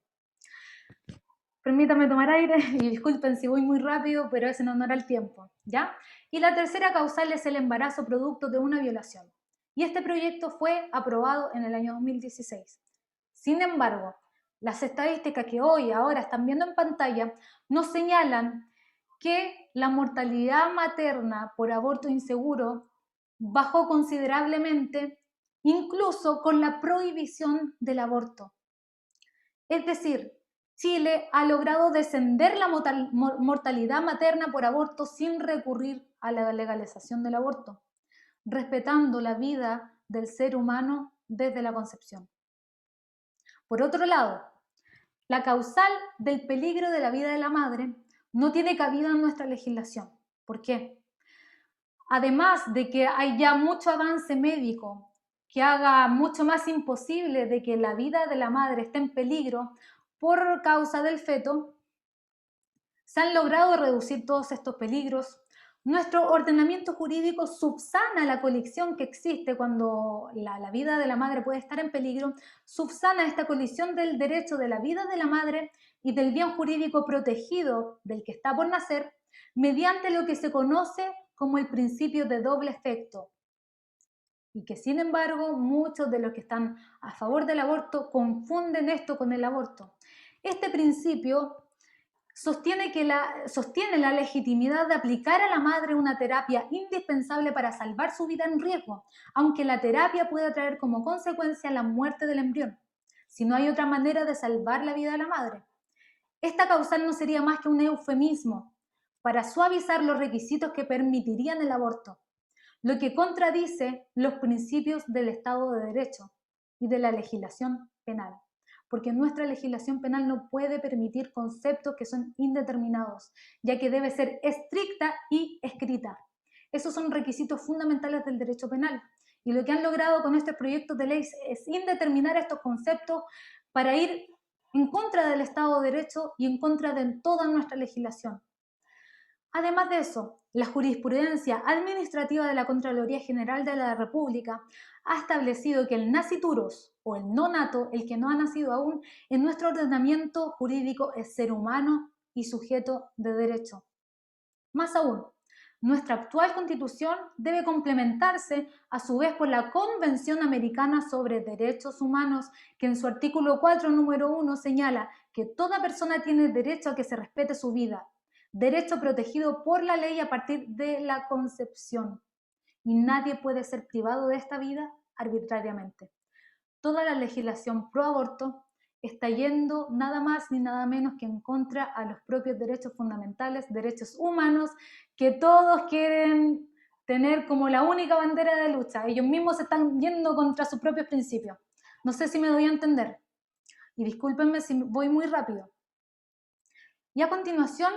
Permítanme tomar aire y disculpen si voy muy rápido, pero es en honor al tiempo, ¿ya? Y la tercera causal es el embarazo producto de una violación. Y este proyecto fue aprobado en el año 2016. Sin embargo, las estadísticas que ahora están viendo en pantalla nos señalan que la mortalidad materna por aborto inseguro bajó considerablemente, incluso con la prohibición del aborto. Es decir, Chile ha logrado descender la mortalidad materna por aborto sin recurrir a la legalización del aborto, respetando la vida del ser humano desde la concepción. Por otro lado, la causal del peligro de la vida de la madre no tiene cabida en nuestra legislación. ¿Por qué? Además de que hay ya mucho avance médico que haga mucho más imposible de que la vida de la madre esté en peligro por causa del feto, se han logrado reducir todos estos peligros. Nuestro ordenamiento jurídico subsana la colisión que existe cuando la vida de la madre puede estar en peligro, subsana esta colisión del derecho de la vida de la madre y del bien jurídico protegido del que está por nacer, mediante lo que se conoce como el principio de doble efecto. Y que sin embargo muchos de los que están a favor del aborto confunden esto con el aborto. Este principio sostiene la legitimidad de aplicar a la madre una terapia indispensable para salvar su vida en riesgo, aunque la terapia pueda traer como consecuencia la muerte del embrión, si no hay otra manera de salvar la vida de la madre. Esta causal no sería más que un eufemismo para suavizar los requisitos que permitirían el aborto, lo que contradice los principios del Estado de Derecho y de la legislación penal. porque nuestra legislación penal no puede permitir conceptos que son indeterminados, ya que debe ser estricta y escrita. Esos son requisitos fundamentales del derecho penal. Y lo que han logrado con este proyecto de ley es indeterminar estos conceptos para ir en contra del Estado de Derecho y en contra de toda nuestra legislación. Además de eso, la jurisprudencia administrativa de la Contraloría General de la República ha establecido que el nascituros o el no nato, el que no ha nacido aún, en nuestro ordenamiento jurídico es ser humano y sujeto de derecho. Más aún, nuestra actual Constitución debe complementarse a su vez por la Convención Americana sobre Derechos Humanos, que en su artículo 4, número 1, señala que toda persona tiene derecho a que se respete su vida, derecho protegido por la ley a partir de la concepción, y nadie puede ser privado de esta vida arbitrariamente. Toda la legislación pro aborto está yendo nada más ni nada menos que en contra a los propios derechos fundamentales, derechos humanos, que todos quieren tener como la única bandera de lucha. Ellos mismos se están yendo contra sus propios principios. No sé si me doy a entender. Y discúlpenme si voy muy rápido. Y a continuación,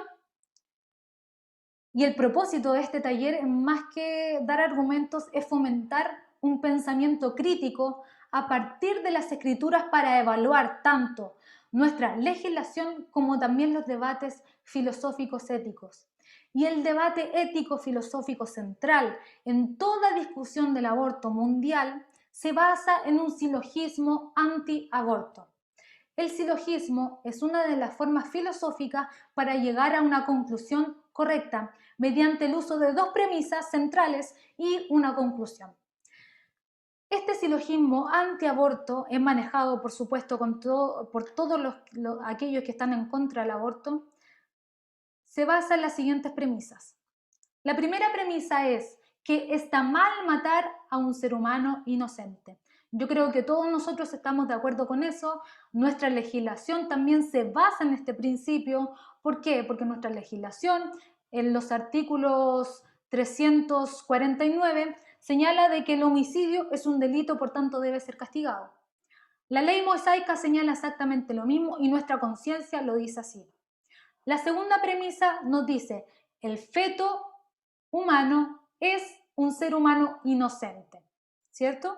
y el propósito de este taller, más que dar argumentos, es fomentar un pensamiento crítico a partir de las escrituras para evaluar tanto nuestra legislación como también los debates filosóficos éticos. Y el debate ético-filosófico central en toda discusión del aborto mundial se basa en un silogismo anti-aborto. El silogismo es una de las formas filosóficas para llegar a una conclusión correcta, mediante el uso de dos premisas centrales y una conclusión. Este silogismo antiaborto es manejado, por supuesto, por todos aquellos que están en contra del aborto. Se basa en las siguientes premisas. La primera premisa es que está mal matar a un ser humano inocente. Yo creo que todos nosotros estamos de acuerdo con eso. Nuestra legislación también se basa en este principio. ¿Por qué? Porque nuestra legislación, en los artículos 349, señala de que el homicidio es un delito, por tanto debe ser castigado. La ley mosaica señala exactamente lo mismo y nuestra conciencia lo dice así. La segunda premisa nos dice, el feto humano es un ser humano inocente, ¿cierto?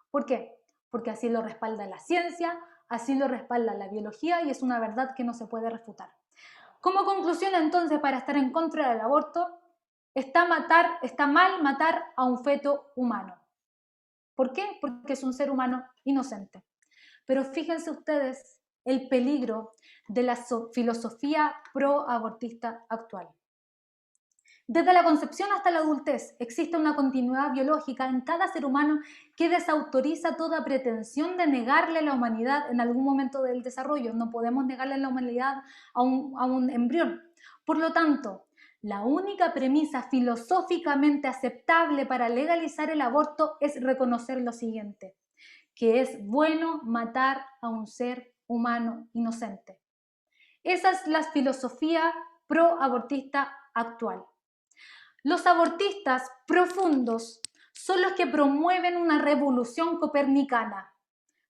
¿Por qué? Porque así lo respalda la ciencia, así lo respalda la biología y es una verdad que no se puede refutar. Como conclusión, entonces, para estar en contra del aborto, está mal matar a un feto humano. ¿Por qué? Porque es un ser humano inocente. Pero fíjense ustedes el peligro de la filosofía pro-abortista actual. Desde la concepción hasta la adultez existe una continuidad biológica en cada ser humano que desautoriza toda pretensión de negarle la humanidad en algún momento del desarrollo. No podemos negarle la humanidad a un embrión. Por lo tanto, la única premisa filosóficamente aceptable para legalizar el aborto es reconocer lo siguiente, que es bueno matar a un ser humano inocente. Esa es la filosofía pro-abortista actual. Los abortistas profundos son los que promueven una revolución copernicana.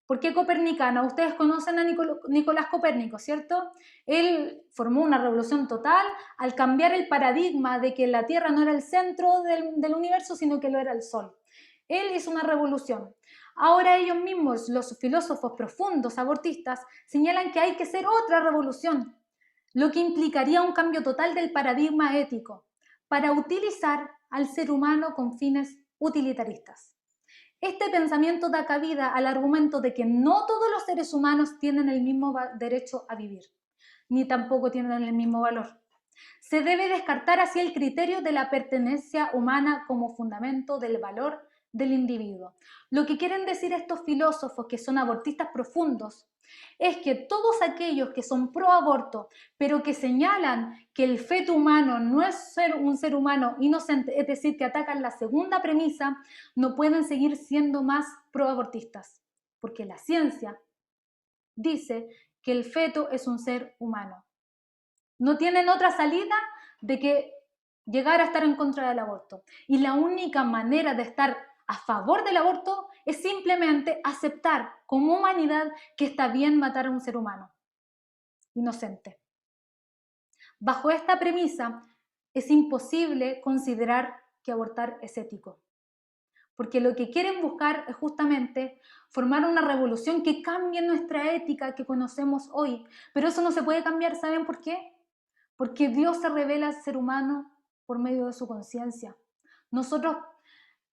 ¿Por qué copernicana? Ustedes conocen a Nicolás Copérnico, ¿cierto? Él formó una revolución total al cambiar el paradigma de que la Tierra no era el centro del universo, sino que lo era el Sol. Él hizo una revolución. Ahora ellos mismos, los filósofos profundos abortistas, señalan que hay que hacer otra revolución, lo que implicaría un cambio total del paradigma ético para utilizar al ser humano con fines utilitaristas. Este pensamiento da cabida al argumento de que no todos los seres humanos tienen el mismo derecho a vivir, ni tampoco tienen el mismo valor. Se debe descartar así el criterio de la pertenencia humana como fundamento del valor del individuo. Lo que quieren decir estos filósofos que son abortistas profundos es que todos aquellos que son pro aborto, pero que señalan que el feto humano no es un ser humano inocente, es decir, que atacan la segunda premisa, no pueden seguir siendo más pro abortistas, porque la ciencia dice que el feto es un ser humano. No tienen otra salida de que llegar a estar en contra del aborto. Y la única manera de estar a favor del aborto es simplemente aceptar como humanidad que está bien matar a un ser humano inocente. Bajo esta premisa, es imposible considerar que abortar es ético, porque lo que quieren buscar es justamente formar una revolución que cambie nuestra ética que conocemos hoy. Pero eso no se puede cambiar, ¿saben por qué? Porque Dios se revela al ser humano por medio de su conciencia. Nosotros,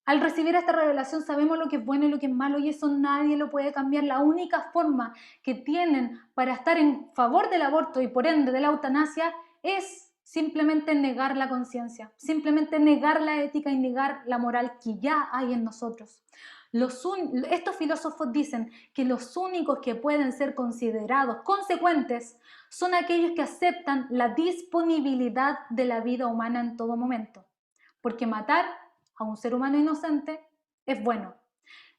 al recibir esta revelación, sabemos lo que es bueno y lo que es malo, y eso nadie lo puede cambiar. La única forma que tienen para estar en favor del aborto y por ende de la eutanasia es simplemente negar la conciencia, simplemente negar la ética y negar la moral que ya hay en nosotros. Estos filósofos dicen que los únicos que pueden ser considerados consecuentes son aquellos que aceptan la disponibilidad de la vida humana en todo momento, porque matar a un ser humano inocente es bueno.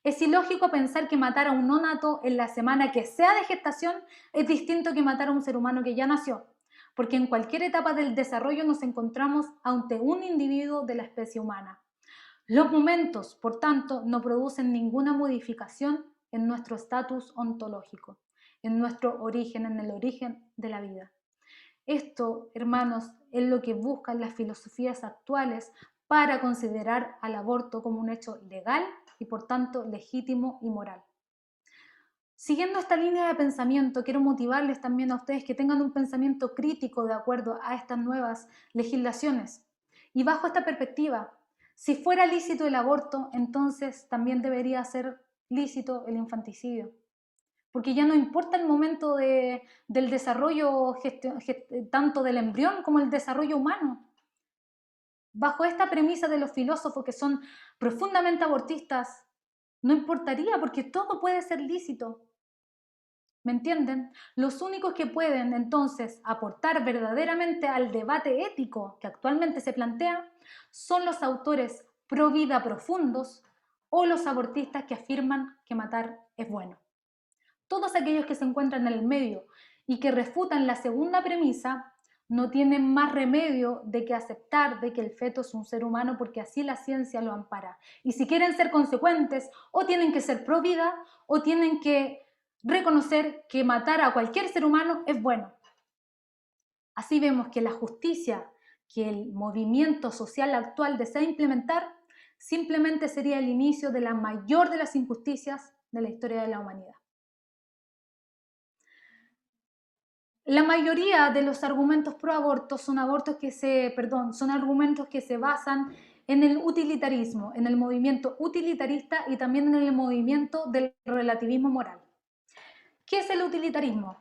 Es ilógico pensar que matar a un nonato en la semana que sea de gestación es distinto que matar a un ser humano que ya nació, porque en cualquier etapa del desarrollo nos encontramos ante un individuo de la especie humana. Los momentos, por tanto, no producen ninguna modificación en nuestro estatus ontológico, en nuestro origen, en el origen de la vida. Esto, hermanos, es lo que buscan las filosofías actuales para considerar al aborto como un hecho legal y, por tanto, legítimo y moral. Siguiendo esta línea de pensamiento, quiero motivarles también a ustedes que tengan un pensamiento crítico de acuerdo a estas nuevas legislaciones. Y bajo esta perspectiva, si fuera lícito el aborto, entonces también debería ser lícito el infanticidio. Porque ya no importa el momento del desarrollo tanto del embrión como el desarrollo humano. Bajo esta premisa de los filósofos que son profundamente abortistas, no importaría porque todo puede ser lícito. ¿Me entienden? Los únicos que pueden entonces aportar verdaderamente al debate ético que actualmente se plantea son los autores pro vida profundos o los abortistas que afirman que matar es bueno. Todos aquellos que se encuentran en el medio y que refutan la segunda premisa no tienen más remedio de que aceptar de que el feto es un ser humano, porque así la ciencia lo ampara. Y si quieren ser consecuentes, o tienen que ser pro vida o tienen que reconocer que matar a cualquier ser humano es bueno. Así vemos que la justicia que el movimiento social actual desea implementar simplemente sería el inicio de la mayor de las injusticias de la historia de la humanidad. La mayoría de los argumentos pro aborto son argumentos que se basan en el utilitarismo, en el movimiento utilitarista y también en el movimiento del relativismo moral. ¿Qué es el utilitarismo?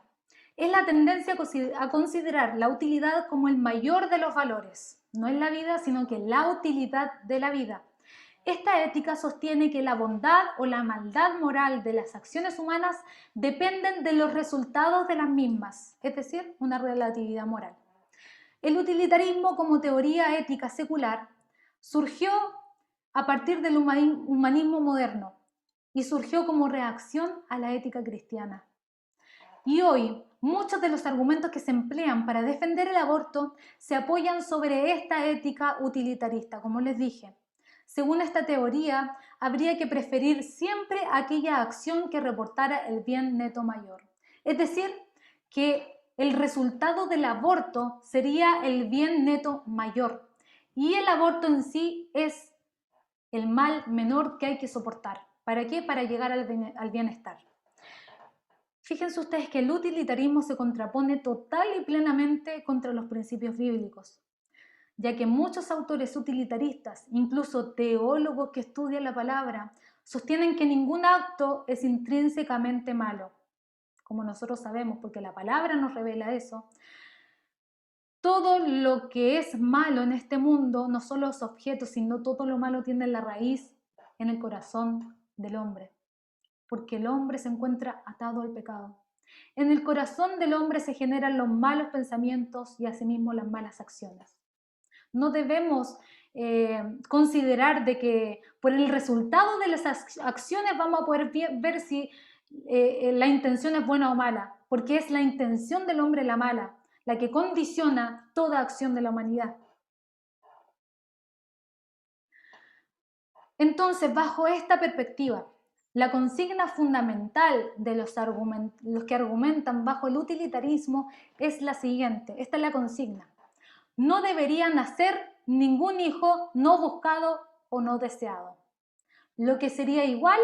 Es la tendencia a considerar la utilidad como el mayor de los valores, no en la vida, sino que la utilidad de la vida. Esta ética sostiene que la bondad o la maldad moral de las acciones humanas dependen de los resultados de las mismas, es decir, una relatividad moral. El utilitarismo como teoría ética secular surgió a partir del humanismo moderno y surgió como reacción a la ética cristiana. Y hoy, muchos de los argumentos que se emplean para defender el aborto se apoyan sobre esta ética utilitarista, como les dije. Según esta teoría, habría que preferir siempre aquella acción que reportara el bien neto mayor. Es decir, que el resultado del aborto sería el bien neto mayor. Y el aborto en sí es el mal menor que hay que soportar. ¿Para qué? Para llegar al bienestar. Fíjense ustedes que el utilitarismo se contrapone total y plenamente contra los principios bíblicos, ya que muchos autores utilitaristas, incluso teólogos que estudian la palabra, sostienen que ningún acto es intrínsecamente malo, como nosotros sabemos, porque la palabra nos revela eso. Todo lo que es malo en este mundo, no solo los objetos, sino todo lo malo tiene la raíz en el corazón del hombre, porque el hombre se encuentra atado al pecado. En el corazón del hombre se generan los malos pensamientos y asimismo las malas acciones. No debemos considerar de que por el resultado de las acciones vamos a poder ver si la intención es buena o mala, porque es la intención del hombre la mala, la que condiciona toda acción de la humanidad. Entonces, bajo esta perspectiva, la consigna fundamental de los que argumentan bajo el utilitarismo es la siguiente. Esta es la consigna. No debería nacer ningún hijo no buscado o no deseado. Lo que sería igual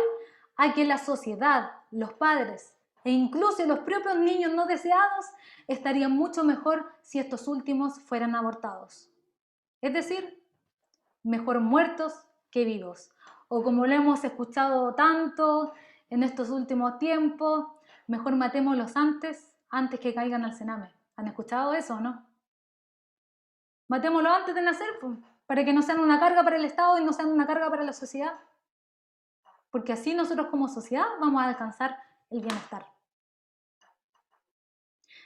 a que la sociedad, los padres e incluso los propios niños no deseados estarían mucho mejor si estos últimos fueran abortados. Es decir, mejor muertos que vivos. O como lo hemos escuchado tanto en estos últimos tiempos, mejor matémoslos antes que caigan al cename. ¿Han escuchado eso o no? Matémoslos antes de nacer, pues, para que no sean una carga para el Estado y no sean una carga para la sociedad. Porque así nosotros como sociedad vamos a alcanzar el bienestar.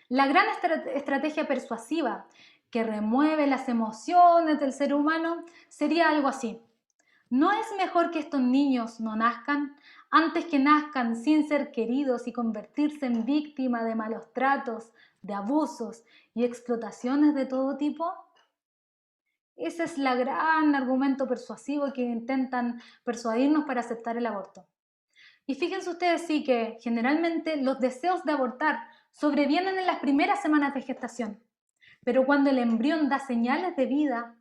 La gran estrategia persuasiva que remueve las emociones del ser humano sería algo así. ¿No es mejor que estos niños no nazcan antes que nazcan sin ser queridos y convertirse en víctimas de malos tratos, de abusos y explotaciones de todo tipo? Ese es el gran argumento persuasivo que intentan persuadirnos para aceptar el aborto. Y fíjense ustedes sí que generalmente los deseos de abortar sobrevienen en las primeras semanas de gestación, pero cuando el embrión da señales de vida,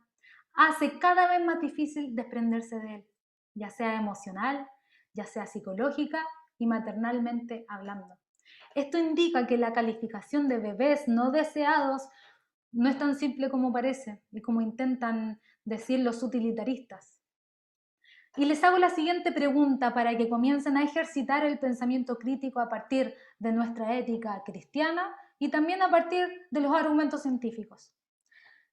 hace cada vez más difícil desprenderse de él, ya sea emocional, ya sea psicológica y maternalmente hablando. Esto indica que la calificación de bebés no deseados no es tan simple como parece y como intentan decir los utilitaristas. Y les hago la siguiente pregunta para que comiencen a ejercitar el pensamiento crítico a partir de nuestra ética cristiana y también a partir de los argumentos científicos.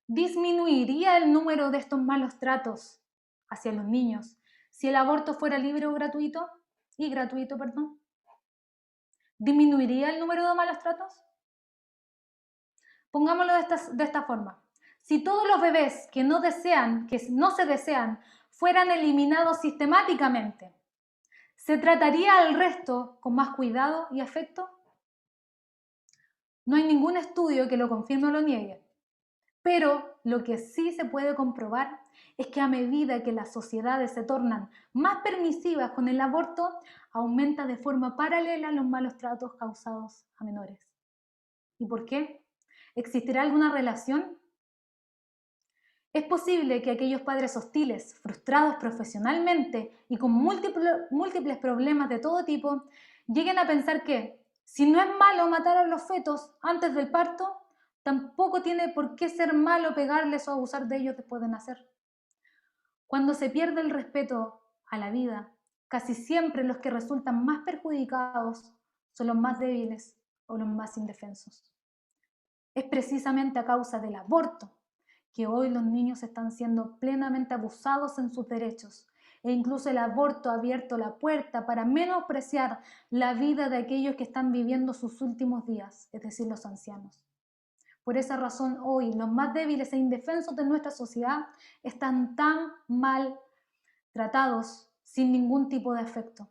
¿Disminuiría el número de estos malos tratos hacia los niños si el aborto fuera libre o gratuito? ¿Disminuiría el número de malos tratos? Pongámoslo de esta forma. Si todos los bebés que no se desean, fueran eliminados sistemáticamente, ¿se trataría al resto con más cuidado y afecto? No hay ningún estudio que lo confirme o lo niegue, pero lo que sí se puede comprobar es que a medida que las sociedades se tornan más permisivas con el aborto, aumenta de forma paralela los malos tratos causados a menores. ¿Y por qué? ¿Existirá alguna relación? Es posible que aquellos padres hostiles, frustrados profesionalmente y con múltiples problemas de todo tipo, lleguen a pensar que, si no es malo matar a los fetos antes del parto, tampoco tiene por qué ser malo pegarles o abusar de ellos después de nacer. Cuando se pierde el respeto a la vida, casi siempre los que resultan más perjudicados son los más débiles o los más indefensos. Es precisamente a causa del aborto que hoy los niños están siendo plenamente abusados en sus derechos, e incluso el aborto ha abierto la puerta para menospreciar la vida de aquellos que están viviendo sus últimos días, es decir, los ancianos. Por esa razón, hoy los más débiles e indefensos de nuestra sociedad están tan mal tratados sin ningún tipo de afecto.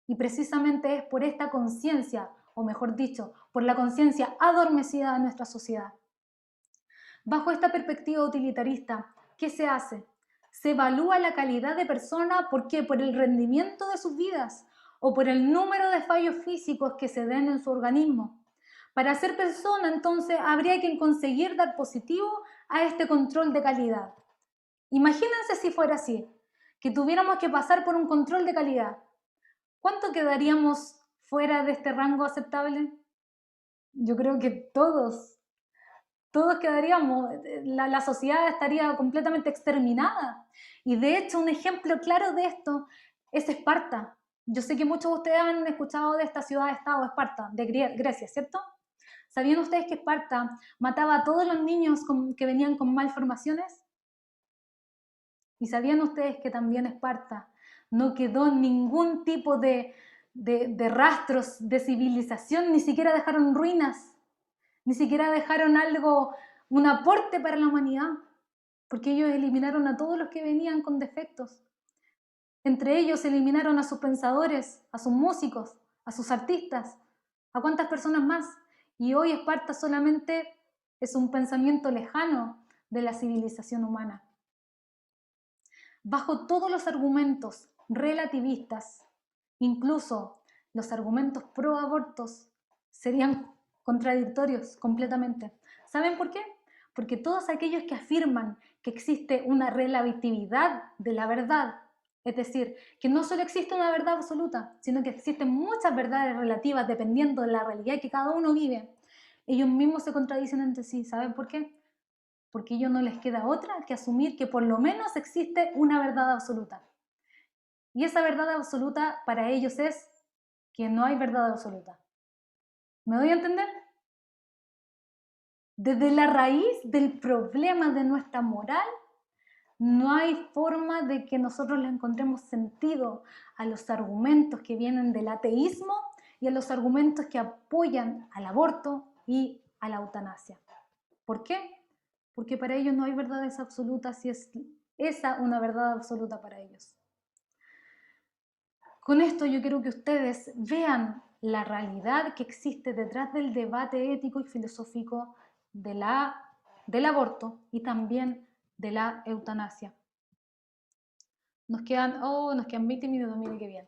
Y precisamente es por esta conciencia, o mejor dicho, por la conciencia adormecida de nuestra sociedad. Bajo esta perspectiva utilitarista, ¿qué se hace? Se evalúa la calidad de persona, ¿por qué? Por el rendimiento de sus vidas o por el número de fallos físicos que se den en su organismo. Para ser persona, entonces, habría que conseguir dar positivo a este control de calidad. Imagínense si fuera así, que tuviéramos que pasar por un control de calidad. ¿Cuánto quedaríamos fuera de este rango aceptable? Yo creo que todos quedaríamos, la sociedad estaría completamente exterminada. Y de hecho, un ejemplo claro de esto es Esparta. Yo sé que muchos de ustedes han escuchado de esta ciudad-estado, Esparta, de Grecia, ¿cierto? ¿Sabían ustedes que Esparta mataba a todos los niños que venían con malformaciones? ¿Y sabían ustedes que también Esparta no quedó ningún tipo de rastros de civilización, ni siquiera dejaron ruinas? Ni siquiera dejaron un aporte para la humanidad, porque ellos eliminaron a todos los que venían con defectos. Entre ellos eliminaron a sus pensadores, a sus músicos, a sus artistas, ¿a cuántas personas más? Y hoy Esparta solamente es un pensamiento lejano de la civilización humana. bajo todos los argumentos relativistas, incluso los argumentos pro abortos, serían contradictorios completamente. ¿Saben por qué? Porque todos aquellos que afirman que existe una relatividad de la verdad, es decir, que no solo existe una verdad absoluta, sino que existen muchas verdades relativas dependiendo de la realidad que cada uno vive, ellos mismos se contradicen entre sí. ¿Saben por qué? Porque a ellos no les queda otra que asumir que por lo menos existe una verdad absoluta. Y esa verdad absoluta para ellos es que no hay verdad absoluta. ¿Me doy a entender? Desde la raíz del problema de nuestra moral, no hay forma de que nosotros le encontremos sentido a los argumentos que vienen del ateísmo y a los argumentos que apoyan al aborto y a la eutanasia. ¿Por qué? Porque para ellos no hay verdades absolutas y es esa una verdad absoluta para ellos. Con esto yo quiero que ustedes vean la realidad que existe detrás del debate ético y filosófico del aborto y también de la eutanasia. Nos quedan 20 minutos, miren qué bien.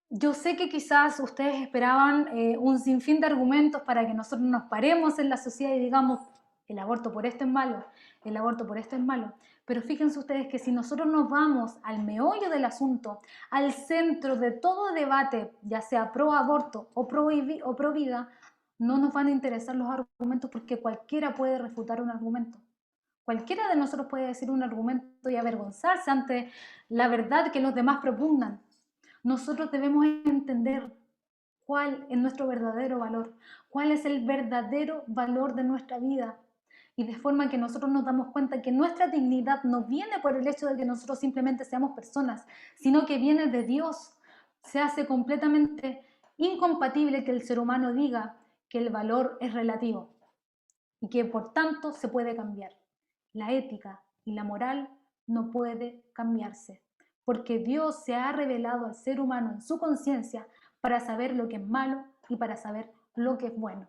Yo sé que quizás ustedes esperaban un sinfín de argumentos para que nosotros nos paremos en la sociedad y digamos, el aborto por esto es malo, el aborto por esto es malo. Pero fíjense ustedes que si nosotros nos vamos al meollo del asunto, al centro de todo debate, ya sea pro aborto o pro vida, no nos van a interesar los argumentos porque cualquiera puede refutar un argumento. Cualquiera de nosotros puede decir un argumento y avergonzarse ante la verdad que los demás propugnan. Nosotros debemos entender cuál es nuestro verdadero valor, cuál es el verdadero valor de nuestra vida. Y de forma que nosotros nos damos cuenta que nuestra dignidad no viene por el hecho de que nosotros simplemente seamos personas, sino que viene de Dios. Se hace completamente incompatible que el ser humano diga que el valor es relativo y que por tanto se puede cambiar. La ética y la moral no puede cambiarse, porque Dios se ha revelado al ser humano en su conciencia para saber lo que es malo y para saber lo que es bueno.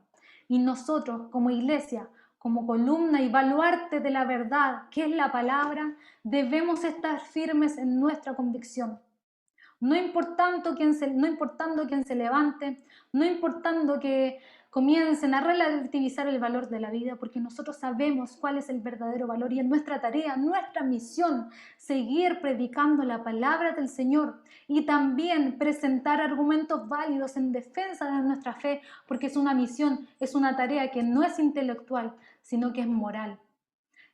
Y nosotros como iglesia, como columna y baluarte de la verdad, que es la palabra, debemos estar firmes en nuestra convicción. No importando quién se levante, no importando que comiencen a relativizar el valor de la vida, porque nosotros sabemos cuál es el verdadero valor y es nuestra tarea, nuestra misión, seguir predicando la palabra del Señor y también presentar argumentos válidos en defensa de nuestra fe, porque es una misión, es una tarea que no es intelectual, sino que es moral.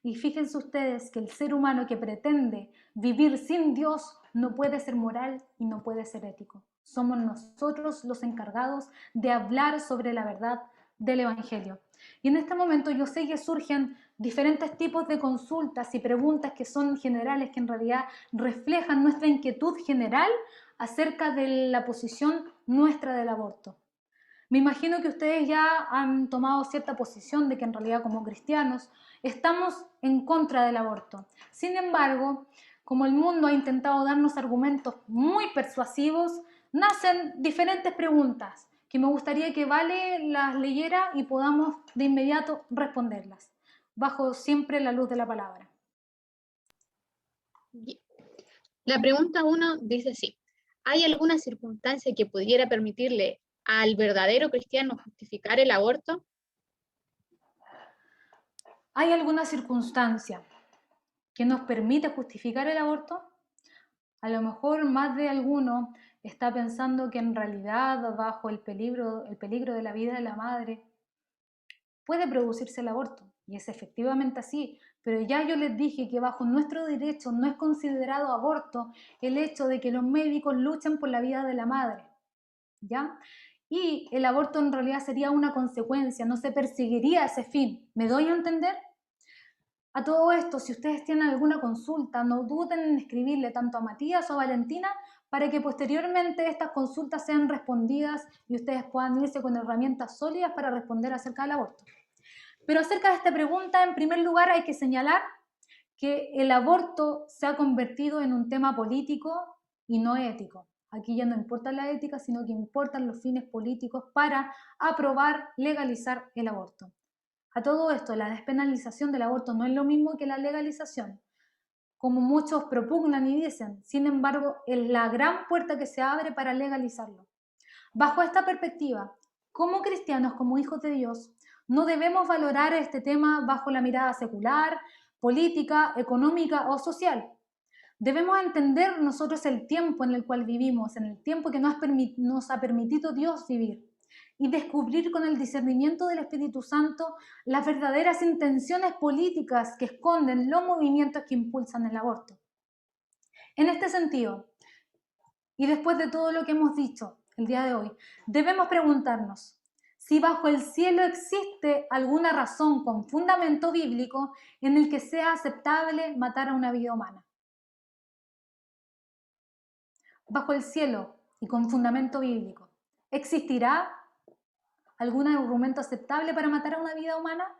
Y fíjense ustedes que el ser humano que pretende vivir sin Dios no puede ser moral y no puede ser ético. Somos nosotros los encargados de hablar sobre la verdad del Evangelio. Y en este momento yo sé que surgen diferentes tipos de consultas y preguntas que son generales, que en realidad reflejan nuestra inquietud general acerca de la posición nuestra del aborto. Me imagino que ustedes ya han tomado cierta posición de que en realidad como cristianos estamos en contra del aborto. Sin embargo, como el mundo ha intentado darnos argumentos muy persuasivos, nacen diferentes preguntas que me gustaría que Vale las leyera y podamos de inmediato responderlas, bajo siempre la luz de la palabra. La pregunta 1 dice así: ¿hay alguna circunstancia que pudiera permitirle al verdadero cristiano justificar el aborto? ¿Hay alguna circunstancia que nos permite justificar el aborto? A lo mejor más de alguno está pensando que en realidad bajo el peligro de la vida de la madre puede producirse el aborto, y es efectivamente así, pero ya yo les dije que bajo nuestro derecho no es considerado aborto el hecho de que los médicos luchen por la vida de la madre, ¿ya? Y el aborto en realidad sería una consecuencia, no se perseguiría ese fin. ¿Me doy a entender? A todo esto, si ustedes tienen alguna consulta, no duden en escribirle tanto a Matías o a Valentina para que posteriormente estas consultas sean respondidas y ustedes puedan irse con herramientas sólidas para responder acerca del aborto. Pero acerca de esta pregunta, en primer lugar hay que señalar que el aborto se ha convertido en un tema político y no ético. Aquí ya no importa la ética, sino que importan los fines políticos para aprobar, legalizar el aborto. A todo esto, la despenalización del aborto no es lo mismo que la legalización. como muchos propugnan y dicen. Sin embargo, es la gran puerta que se abre para legalizarlo. Bajo esta perspectiva, como cristianos, como hijos de Dios, no debemos valorar este tema bajo la mirada secular, política, económica o social. Debemos entender nosotros el tiempo en el cual vivimos, en el tiempo que nos ha permitido Dios vivir, y descubrir con el discernimiento del Espíritu Santo las verdaderas intenciones políticas que esconden los movimientos que impulsan el aborto. En este sentido, y después de todo lo que hemos dicho el día de hoy, debemos preguntarnos si bajo el cielo existe alguna razón con fundamento bíblico en el que sea aceptable matar a una vida humana. Bajo el cielo y con fundamento bíblico, ¿existirá algún argumento aceptable para matar a una vida humana?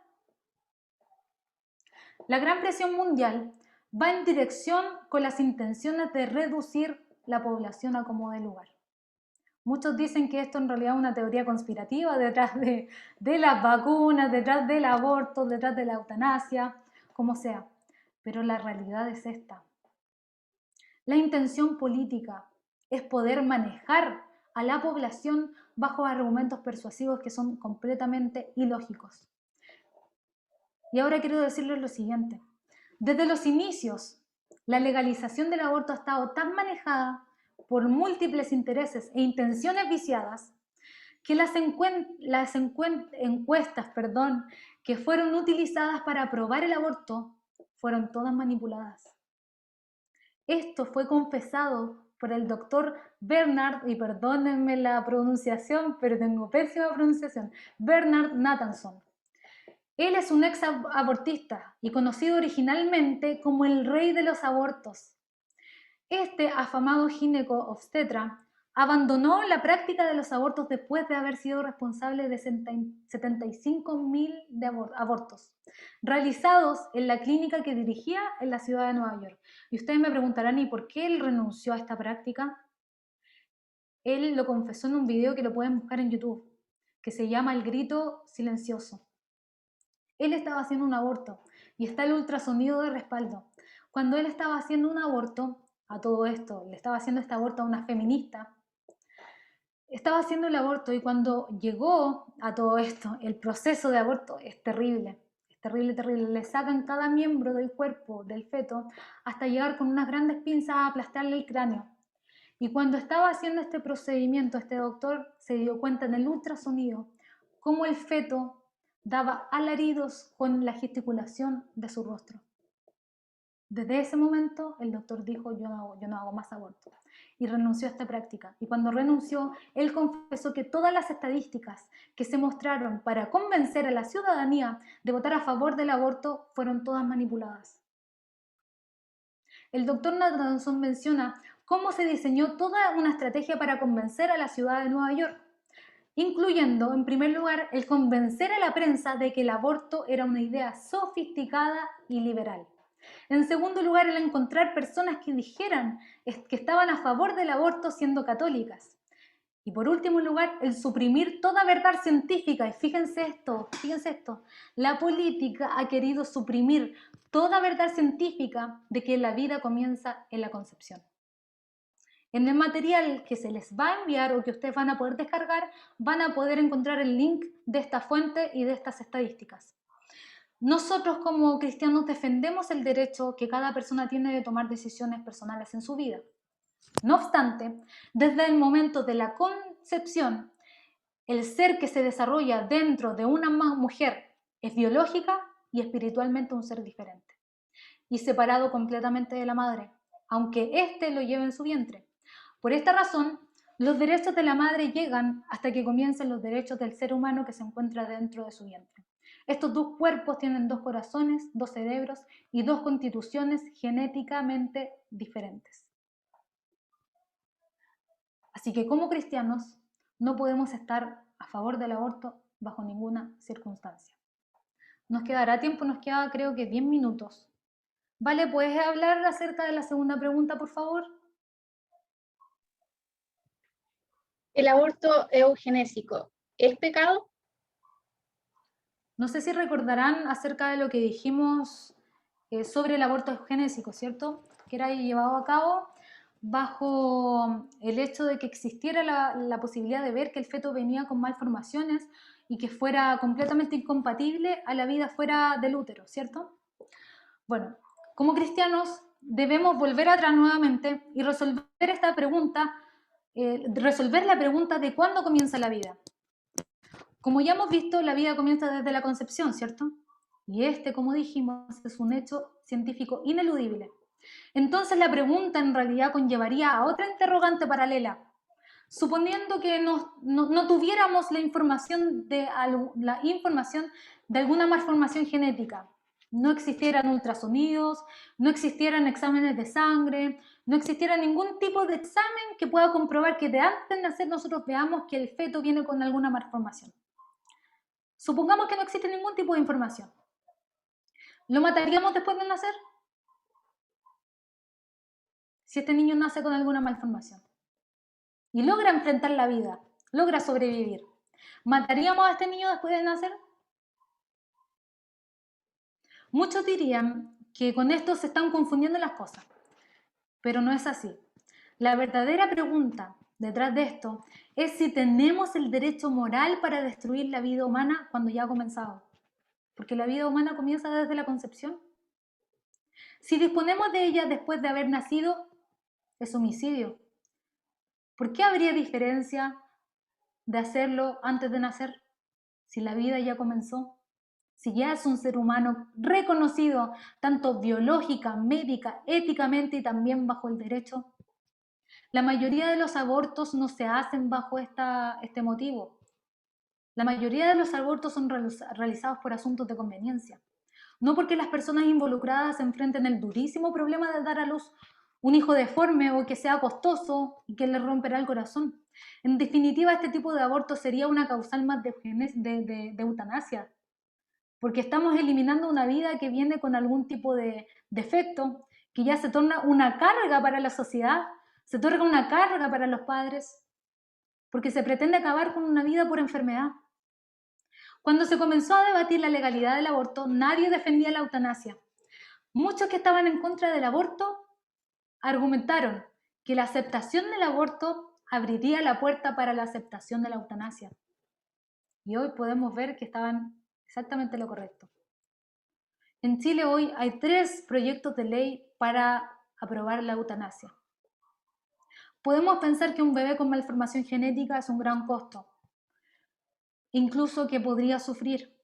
La gran presión mundial va en dirección con las intenciones de reducir la población a como dé lugar. Muchos dicen que esto en realidad es una teoría conspirativa detrás de las vacunas, detrás del aborto, detrás de la eutanasia, como sea. Pero la realidad es esta. La intención política es poder manejar a la población bajo argumentos persuasivos que son completamente ilógicos. Y ahora quiero decirles lo siguiente. Desde los inicios, la legalización del aborto ha estado tan manejada por múltiples intereses e intenciones viciadas que las encuestas que fueron utilizadas para aprobar el aborto fueron todas manipuladas. Esto fue confesado por el doctor Bernard, y perdónenme la pronunciación, pero tengo pésima pronunciación, Bernard Nathanson. Él es un ex abortista y conocido originalmente como el rey de los abortos. Este afamado gineco-obstetra abandonó la práctica de los abortos después de haber sido responsable de 75.000 abortos realizados en la clínica que dirigía en la ciudad de Nueva York. Y ustedes me preguntarán, ¿y por qué él renunció a esta práctica? Él lo confesó en un video que lo pueden buscar en YouTube, que se llama El Grito Silencioso. Él estaba haciendo un aborto y está el ultrasonido de respaldo. Cuando él estaba haciendo un aborto, a todo esto, le estaba haciendo este aborto a una feminista, estaba haciendo el aborto y cuando llegó a todo esto, el proceso de aborto es terrible, terrible. Le sacan cada miembro del cuerpo del feto hasta llegar con unas grandes pinzas a aplastarle el cráneo. Y cuando estaba haciendo este procedimiento, este doctor se dio cuenta en el ultrasonido cómo el feto daba alaridos con la gesticulación de su rostro. Desde ese momento el doctor dijo, yo no hago más aborto, y renunció a esta práctica. Y cuando renunció, él confesó que todas las estadísticas que se mostraron para convencer a la ciudadanía de votar a favor del aborto fueron todas manipuladas. El doctor Nathanson menciona cómo se diseñó toda una estrategia para convencer a la ciudad de Nueva York, incluyendo, en primer lugar, el convencer a la prensa de que el aborto era una idea sofisticada y liberal. En segundo lugar, el encontrar personas que dijeran que estaban a favor del aborto siendo católicas. Y por último lugar, el suprimir toda verdad científica. Y fíjense esto, la política ha querido suprimir toda verdad científica de que la vida comienza en la concepción. En el material que se les va a enviar o que ustedes van a poder descargar, van a poder encontrar el link de esta fuente y de estas estadísticas. Nosotros como cristianos defendemos el derecho que cada persona tiene de tomar decisiones personales en su vida. No obstante, desde el momento de la concepción, el ser que se desarrolla dentro de una mujer es biológica y espiritualmente un ser diferente y separado completamente de la madre, aunque éste lo lleve en su vientre. Por esta razón, los derechos de la madre llegan hasta que comiencen los derechos del ser humano que se encuentra dentro de su vientre. Estos dos cuerpos tienen dos corazones, dos cerebros y dos constituciones genéticamente diferentes. Así que como cristianos no podemos estar a favor del aborto bajo ninguna circunstancia. Nos quedará tiempo, nos queda creo que 10 minutos. Vale, ¿puedes hablar acerca de la segunda pregunta, por favor? ¿El aborto eugenésico es pecado? No sé si recordarán acerca de lo que dijimos sobre el aborto genésico, ¿cierto? Que era llevado a cabo bajo el hecho de que existiera la posibilidad de ver que el feto venía con malformaciones y que fuera completamente incompatible a la vida fuera del útero, ¿cierto? Bueno, como cristianos debemos volver atrás nuevamente y resolver esta pregunta, resolver la pregunta de cuándo comienza la vida. Como ya hemos visto, la vida comienza desde la concepción, ¿cierto? Y este, como dijimos, es un hecho científico ineludible. Entonces la pregunta en realidad conllevaría a otra interrogante paralela. Suponiendo que no tuviéramos la información de alguna malformación genética, no existieran ultrasonidos, no existieran exámenes de sangre, no existiera ningún tipo de examen que pueda comprobar que de antes de nacer nosotros veamos que el feto viene con alguna malformación. Supongamos que no existe ningún tipo de información. ¿Lo mataríamos después de nacer? Si este niño nace con alguna malformación y logra enfrentar la vida, logra sobrevivir, ¿mataríamos a este niño después de nacer? Muchos dirían que con esto se están confundiendo las cosas, pero no es así. La verdadera pregunta detrás de esto es si tenemos el derecho moral para destruir la vida humana cuando ya ha comenzado, porque la vida humana comienza desde la concepción. Si disponemos de ella después de haber nacido, es homicidio. ¿Por qué habría diferencia de hacerlo antes de nacer si la vida ya comenzó? Si ya es un ser humano reconocido tanto biológica, médica, éticamente y también bajo el derecho. La mayoría de los abortos no se hacen bajo este motivo. La mayoría de los abortos son realizados por asuntos de conveniencia. No porque las personas involucradas enfrenten el durísimo problema de dar a luz un hijo deforme o que sea costoso y que le romperá el corazón. En definitiva, este tipo de aborto sería una causal más de eutanasia, porque estamos eliminando una vida que viene con algún tipo de defecto, que ya se torna una carga para la sociedad, se torna una carga para los padres, porque se pretende acabar con una vida por enfermedad. Cuando se comenzó a debatir la legalidad del aborto, nadie defendía la eutanasia. Muchos que estaban en contra del aborto argumentaron que la aceptación del aborto abriría la puerta para la aceptación de la eutanasia. Y hoy podemos ver que estaban exactamente lo correcto. En Chile hoy hay 3 proyectos de ley para aprobar la eutanasia. Podemos pensar que un bebé con malformación genética es un gran costo, incluso que podría sufrir.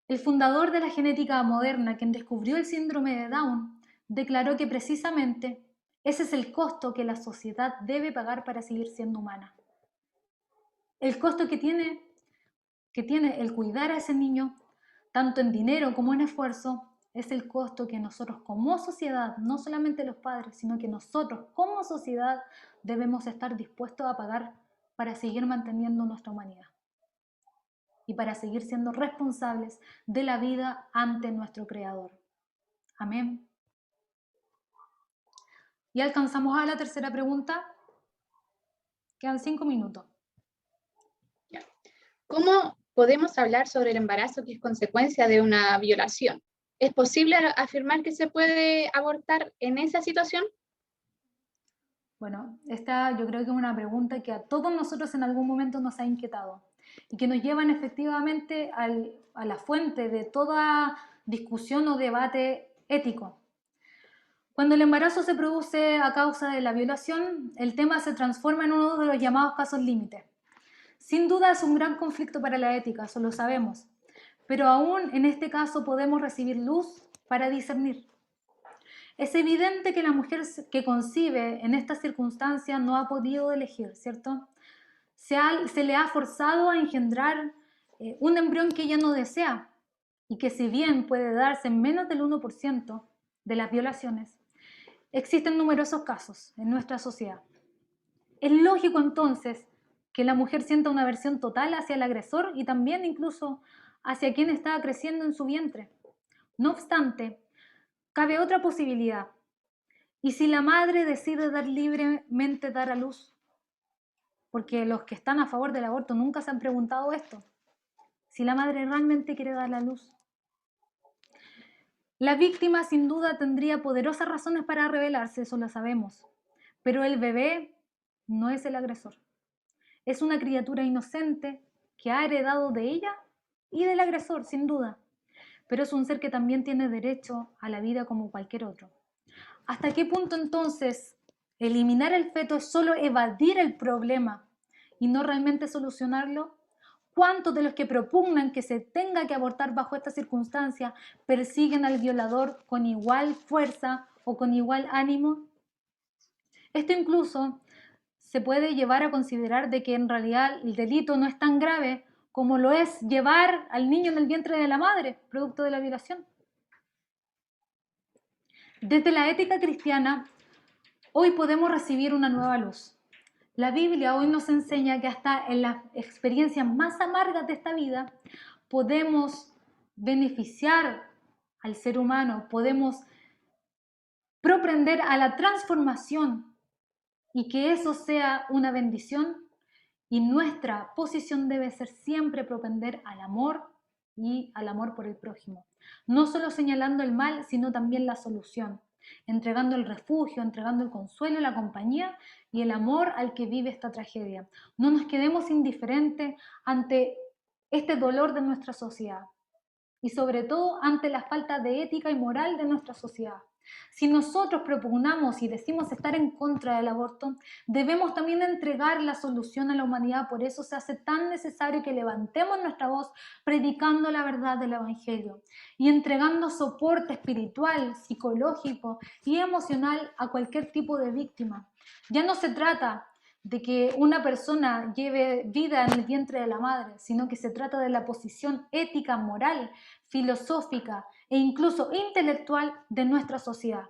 El fundador de la genética moderna, quien descubrió el síndrome de Down, declaró que precisamente ese es el costo que la sociedad debe pagar para seguir siendo humana. El costo que tiene el cuidar a ese niño, tanto en dinero como en esfuerzo, es el costo que nosotros como sociedad, no solamente los padres, sino que nosotros como sociedad debemos estar dispuestos a pagar para seguir manteniendo nuestra humanidad y para seguir siendo responsables de la vida ante nuestro Creador. Amén. Y alcanzamos a la tercera pregunta. Quedan 5 minutos. ¿Cómo podemos hablar sobre el embarazo que es consecuencia de una violación? ¿Es posible afirmar que se puede abortar en esa situación? Bueno, esta yo creo que es una pregunta que a todos nosotros en algún momento nos ha inquietado y que nos llevan efectivamente a la fuente de toda discusión o debate ético. Cuando el embarazo se produce a causa de la violación, el tema se transforma en uno de los llamados casos límite. Sin duda es un gran conflicto para la ética, eso lo sabemos, pero aún en este caso podemos recibir luz para discernir. Es evidente que la mujer que concibe en esta circunstancia no ha podido elegir, ¿cierto? Se le ha forzado a engendrar un embrión que ella no desea y que si bien puede darse en menos del 1% de las violaciones, existen numerosos casos en nuestra sociedad. Es lógico entonces que la mujer sienta una aversión total hacia el agresor y también incluso hacia quien está creciendo en su vientre. No obstante, cabe otra posibilidad. ¿Y si la madre decide libremente dar a luz? Porque los que están a favor del aborto nunca se han preguntado esto. Si la madre realmente quiere dar a luz. La víctima sin duda tendría poderosas razones para rebelarse, eso lo sabemos, pero el bebé no es el agresor. Es una criatura inocente que ha heredado de ella y del agresor, sin duda, pero es un ser que también tiene derecho a la vida como cualquier otro. ¿Hasta qué punto entonces eliminar el feto es solo evadir el problema y no realmente solucionarlo? ¿Cuántos de los que propugnan que se tenga que abortar bajo esta circunstancia persiguen al violador con igual fuerza o con igual ánimo? Esto incluso se puede llevar a considerar de que en realidad el delito no es tan grave como lo es llevar al niño en el vientre de la madre, producto de la violación. Desde la ética cristiana, hoy podemos recibir una nueva luz. La Biblia hoy nos enseña que hasta en las experiencias más amargas de esta vida podemos beneficiar al ser humano, podemos propender a la transformación y que eso sea una bendición, y nuestra posición debe ser siempre propender al amor y al amor por el prójimo. No solo señalando el mal, sino también la solución, entregando el refugio, entregando el consuelo, la compañía y el amor al que vive esta tragedia. No nos quedemos indiferentes ante este dolor de nuestra sociedad y sobre todo ante la falta de ética y moral de nuestra sociedad. Si nosotros propugnamos y decimos estar en contra del aborto, debemos también entregar la solución a la humanidad. Por eso se hace tan necesario que levantemos nuestra voz predicando la verdad del Evangelio y entregando soporte espiritual, psicológico y emocional a cualquier tipo de víctima. Ya no se trata de que una persona lleve vida en el vientre de la madre, sino que se trata de la posición ética, moral, filosófica e incluso intelectual de nuestra sociedad.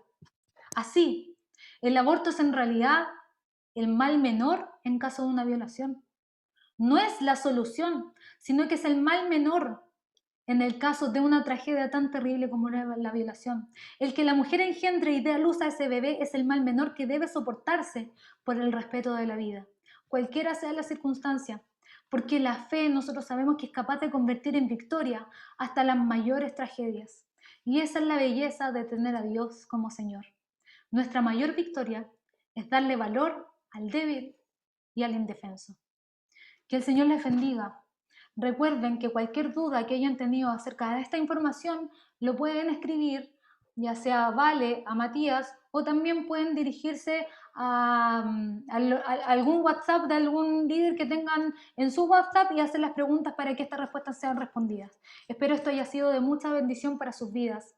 Así, el aborto es en realidad el mal menor en caso de una violación. No es la solución, sino que es el mal menor en el caso de una tragedia tan terrible como la violación. El que la mujer engendre y dé a luz a ese bebé es el mal menor que debe soportarse por el respeto de la vida, cualquiera sea la circunstancia, porque la fe nosotros sabemos que es capaz de convertir en victoria hasta las mayores tragedias. Y esa es la belleza de tener a Dios como Señor. Nuestra mayor victoria es darle valor al débil y al indefenso. Que el Señor les bendiga. Recuerden que cualquier duda que hayan tenido acerca de esta información lo pueden escribir, ya sea a Vale, a Matías, o también pueden dirigirse a algún WhatsApp de algún líder que tengan en su WhatsApp y hacer las preguntas para que estas respuestas sean respondidas. Espero esto haya sido de mucha bendición para sus vidas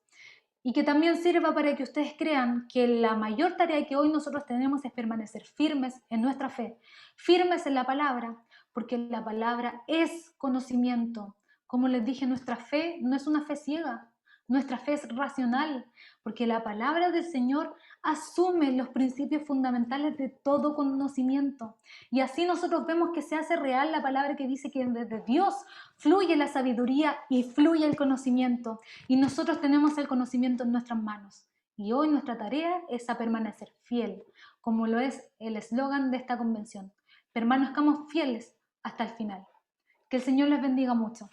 y que también sirva para que ustedes crean que la mayor tarea que hoy nosotros tenemos es permanecer firmes en nuestra fe, firmes en la palabra, porque la palabra es conocimiento. Como les dije, nuestra fe no es una fe ciega, nuestra fe es racional, porque la palabra del Señor asume los principios fundamentales de todo conocimiento. Y así nosotros vemos que se hace real la palabra que dice que desde Dios fluye la sabiduría y fluye el conocimiento. Y nosotros tenemos el conocimiento en nuestras manos. Y hoy nuestra tarea es a permanecer fiel, como lo es el eslogan de esta convención. Permanezcamos fieles hasta el final. Que el Señor les bendiga mucho.